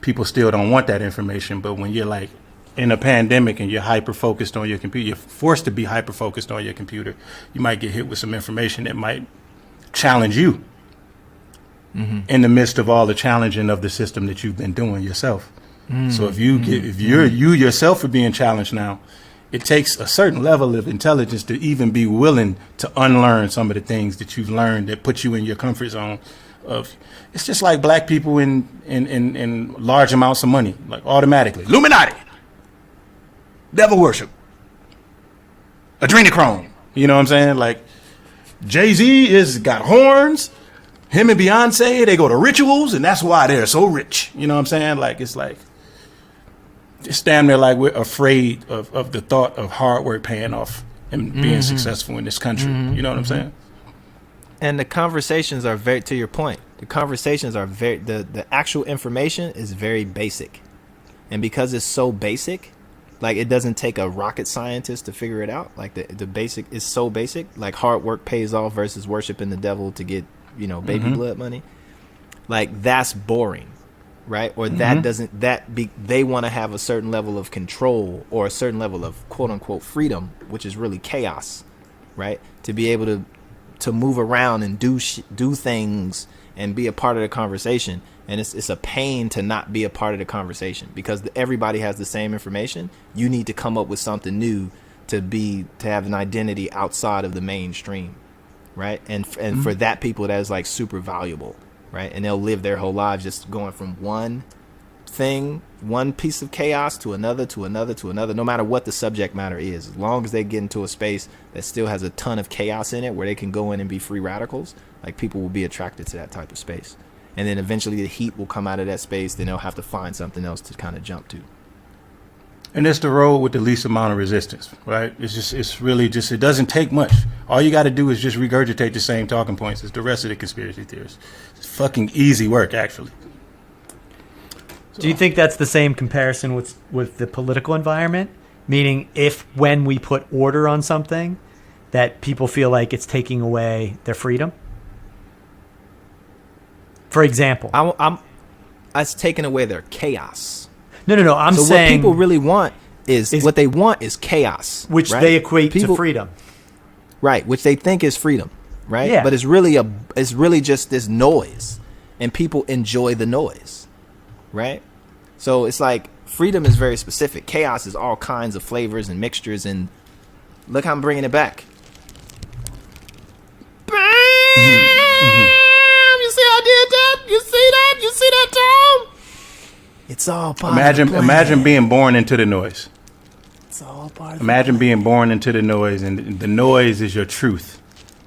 people still don't want that information. But when you're like in a pandemic and you're hyper focused on your computer, you're forced to be hyper focused on your computer, you might get hit with some information that might challenge you in the midst of all the challenging of the system that you've been doing yourself. So if you yourself are being challenged now, it takes a certain level of intelligence to even be willing to unlearn some of the things that you've learned that put you in your comfort zone. It's just like black people in large amounts of money, like automatically Illuminati, devil worship, adrenochrome. You know what I'm saying? Like Jay-Z is got horns. Him and Beyonce, they go to rituals, and that's why they're so rich. You know what I'm saying? Like it's damn near like we're afraid of the thought of hard work paying off and being successful in this country. You know what I'm saying? And the conversations are very, to your point, the conversations are very, the actual information is very basic. And because it's so basic, like it doesn't take a rocket scientist to figure it out. Like the basic is so basic, like hard work pays off versus worshiping the devil to get, baby blood money. Like that's boring, right? Or that doesn't, they want to have a certain level of control or a certain level of quote unquote freedom, which is really chaos, right? To be able to move around and do things and be a part of the conversation. And it's a pain to not be a part of the conversation because everybody has the same information. You need to come up with something new to have an identity outside of the mainstream, right? And for that people, that is like super valuable, right? And they'll live their whole lives just going from one thing, one piece of chaos to another, no matter what the subject matter is. As long as they get into a space that still has a ton of chaos in it where they can go in and be free radicals, like people will be attracted to that type of space. And then eventually the heat will come out of that space, then they'll have to find something else to kind of jump to. And it's the road with the least amount of resistance, right? It's really just, it doesn't take much. All you got to do is just regurgitate the same talking points as the rest of the conspiracy theorists. It's fucking easy work, actually. Do you think that's the same comparison with the political environment? Meaning when we put order on something, that people feel like it's taking away their freedom? For example. It's taking away their chaos. No. I'm saying what people really want is what they want is chaos. Which they equate to freedom. Right, which they think is freedom. Right? Yeah. But it's really just this noise. And people enjoy the noise. Right? So it's like freedom is very specific. Chaos is all kinds of flavors and mixtures, and look how I'm bringing it back. You see I did that? You see that, Tom? It's all imagine being born into the noise. It's all part of Imagine being born into the noise, and the noise is your truth.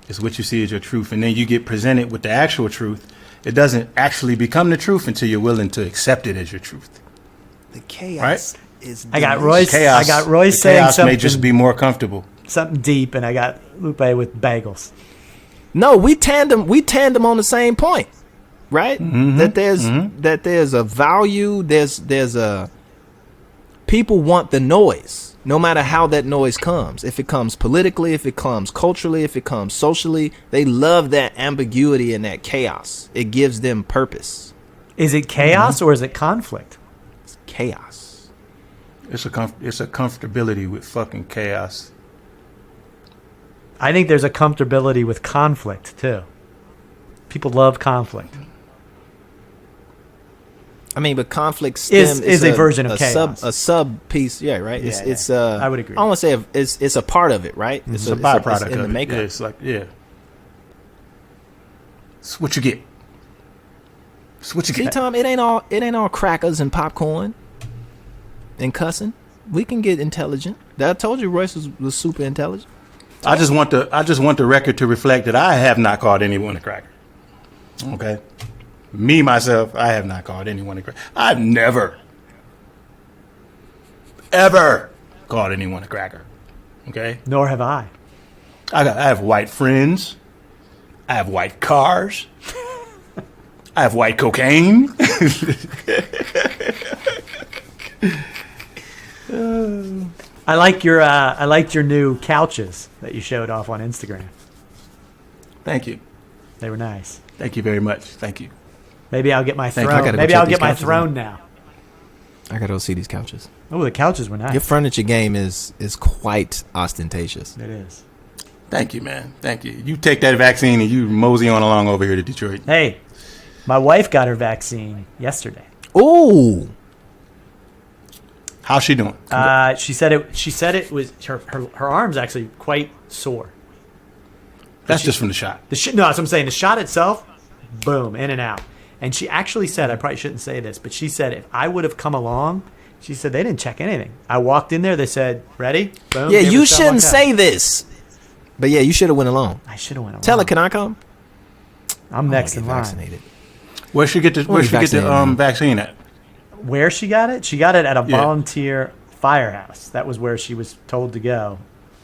It's what you see as your truth, and then you get presented with the actual truth. It doesn't actually become the truth until you're willing to accept it as your truth. the chaos. Right? Is I got delicious. Royce. Chaos. I got Royce the saying chaos something. may just be more comfortable. Something deep, and I got Lupe with bagels. No, we tandem on the same point, right? That there's a value, there's a people want the noise, no matter how that noise comes. If it comes politically, if it comes culturally, if it comes socially, they love that ambiguity and that chaos. It gives them purpose. Is it chaos or is it conflict? It's chaos. It's a comfortability with fucking chaos. I think there's a comfortability with conflict too. People love conflict. I mean, but conflict stem is a version of chaos. A sub piece, yeah, right. Yeah, It's I would agree. I don't want to say it's a part of it, right? It's a byproduct it's in the of it. makeup. Yeah, it's like, yeah. It's what you get. It's what you See, get. Tom, it ain't all crackers and popcorn and cussing. We can get intelligent. I told you Royce was super intelligent. I just want the record to reflect that I have not called anyone a cracker. Okay? Me, myself, I have not called anyone a cracker. I've never, ever called anyone a cracker. Okay? Nor have I. I have white friends. I have white cars. I have white cocaine. I liked your new couches that you showed off on Instagram. Thank you. They were nice. Thank you very much. Thank you. Maybe I'll get my Thank you. I throne. gotta go Maybe check I'll these get my couches throne out. now. I gotta go see these couches. Oh, the couches were nice. Your furniture game is quite ostentatious. It is. Thank you, man. Thank you. You take that vaccine and you mosey on along over here to Detroit. Hey, my wife got her vaccine yesterday. Ooh, How's she doing? She said it was her arm's actually quite sore. That's just from the shot. No, that's what I'm saying. The shot itself, boom, in and out. And she actually said, I probably shouldn't say this, but she said if I would have come along, she said they didn't check anything. I walked in there, they said, ready? Boom. yeah, gave you her stuff, shouldn't walked out. say this. But yeah, you should have went along. I should have went along. Tell her, can I come? I'm next in line. Vaccinated. Where she get the vaccine at? Where she got it? She got it at a Yeah. volunteer firehouse. That was where she was told to go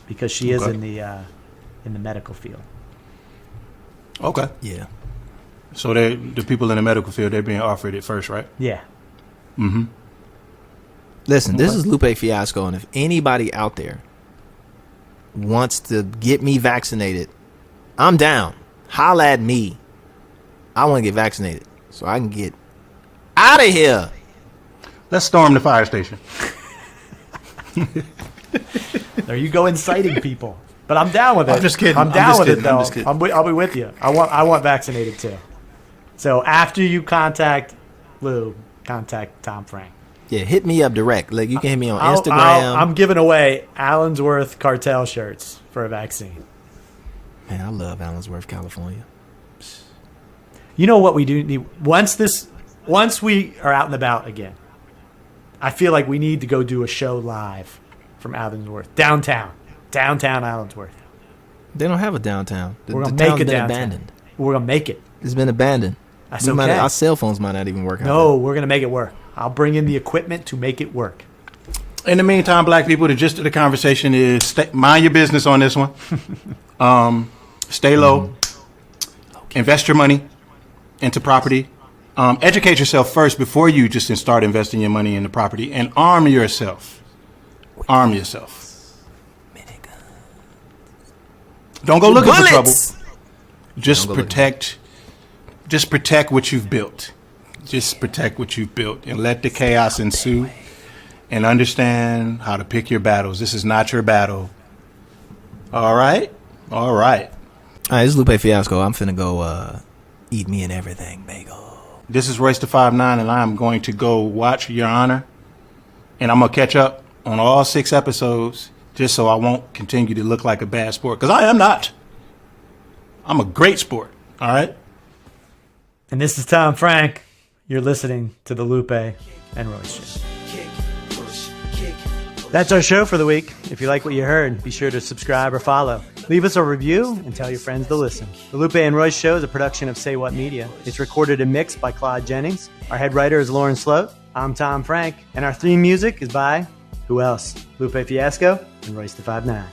because she is Okay. in the medical field. Okay. Yeah. So the people in the medical field, they're being offered it first, right? Yeah. Mm-hmm. Listen, this is Lupe Fiasco, and if anybody out there wants to get me vaccinated, I'm down. Holla at me. I want to get vaccinated so I can get out of here. Let's storm the fire station. There you go, inciting people. But I'm down with it. I'm just kidding. I'm I'm down just with kidding. it, I'm though. just kidding. I'll be with you. I want vaccinated, too. So after you contact Lou, contact Tom Frank. Yeah, hit me up direct. Like you can hit me on Instagram. I'm giving away Allensworth cartel shirts for a vaccine. Man, I love Allensworth, California. You know what we do need once we are out and about again. I feel like we need to go do a show live from Allensworth, downtown Allensworth. They don't have a downtown. We're gonna the make town's it been downtown. abandoned. We're gonna make it. It's been abandoned. That's We might- okay. our cell phones might not even work. out No, we're gonna make it work. I'll bring in the equipment to make it work. In the meantime, black people, the gist of the conversation is mind your business on this one. Stay low. Invest your money into property. Educate yourself first before you just start investing your money into property, and arm yourself. Arm yourself. Don't go looking for trouble. Just Don't go looking. protect. Just protect what you've built. Just protect what you've built, and let the chaos ensue. And understand how to pick your battles. This is not your battle. All right? All right. All right, this is Lupe Fiasco. I'm finna go eat me and everything, bagel. This is Royce the 5'9", and I'm going to go watch Your Honor. And I'm going to catch up on all 6 episodes just so I won't continue to look like a bad sport. Because I am not. I'm a great sport. All right? And this is Tom Frank. You're listening to the Lupe and Royce Show. Kick, push, kick, push. That's our show for the week. If you like what you heard, be sure to subscribe or follow. Leave us a review and tell your friends to listen. The Lupe and Royce Show is a production of Say What Media. It's recorded and mixed by Claude Jennings. Our head writer is Lauren Sloat. I'm Tom Frank. And our theme music is by, who else? Lupe Fiasco and Royce the 5'9".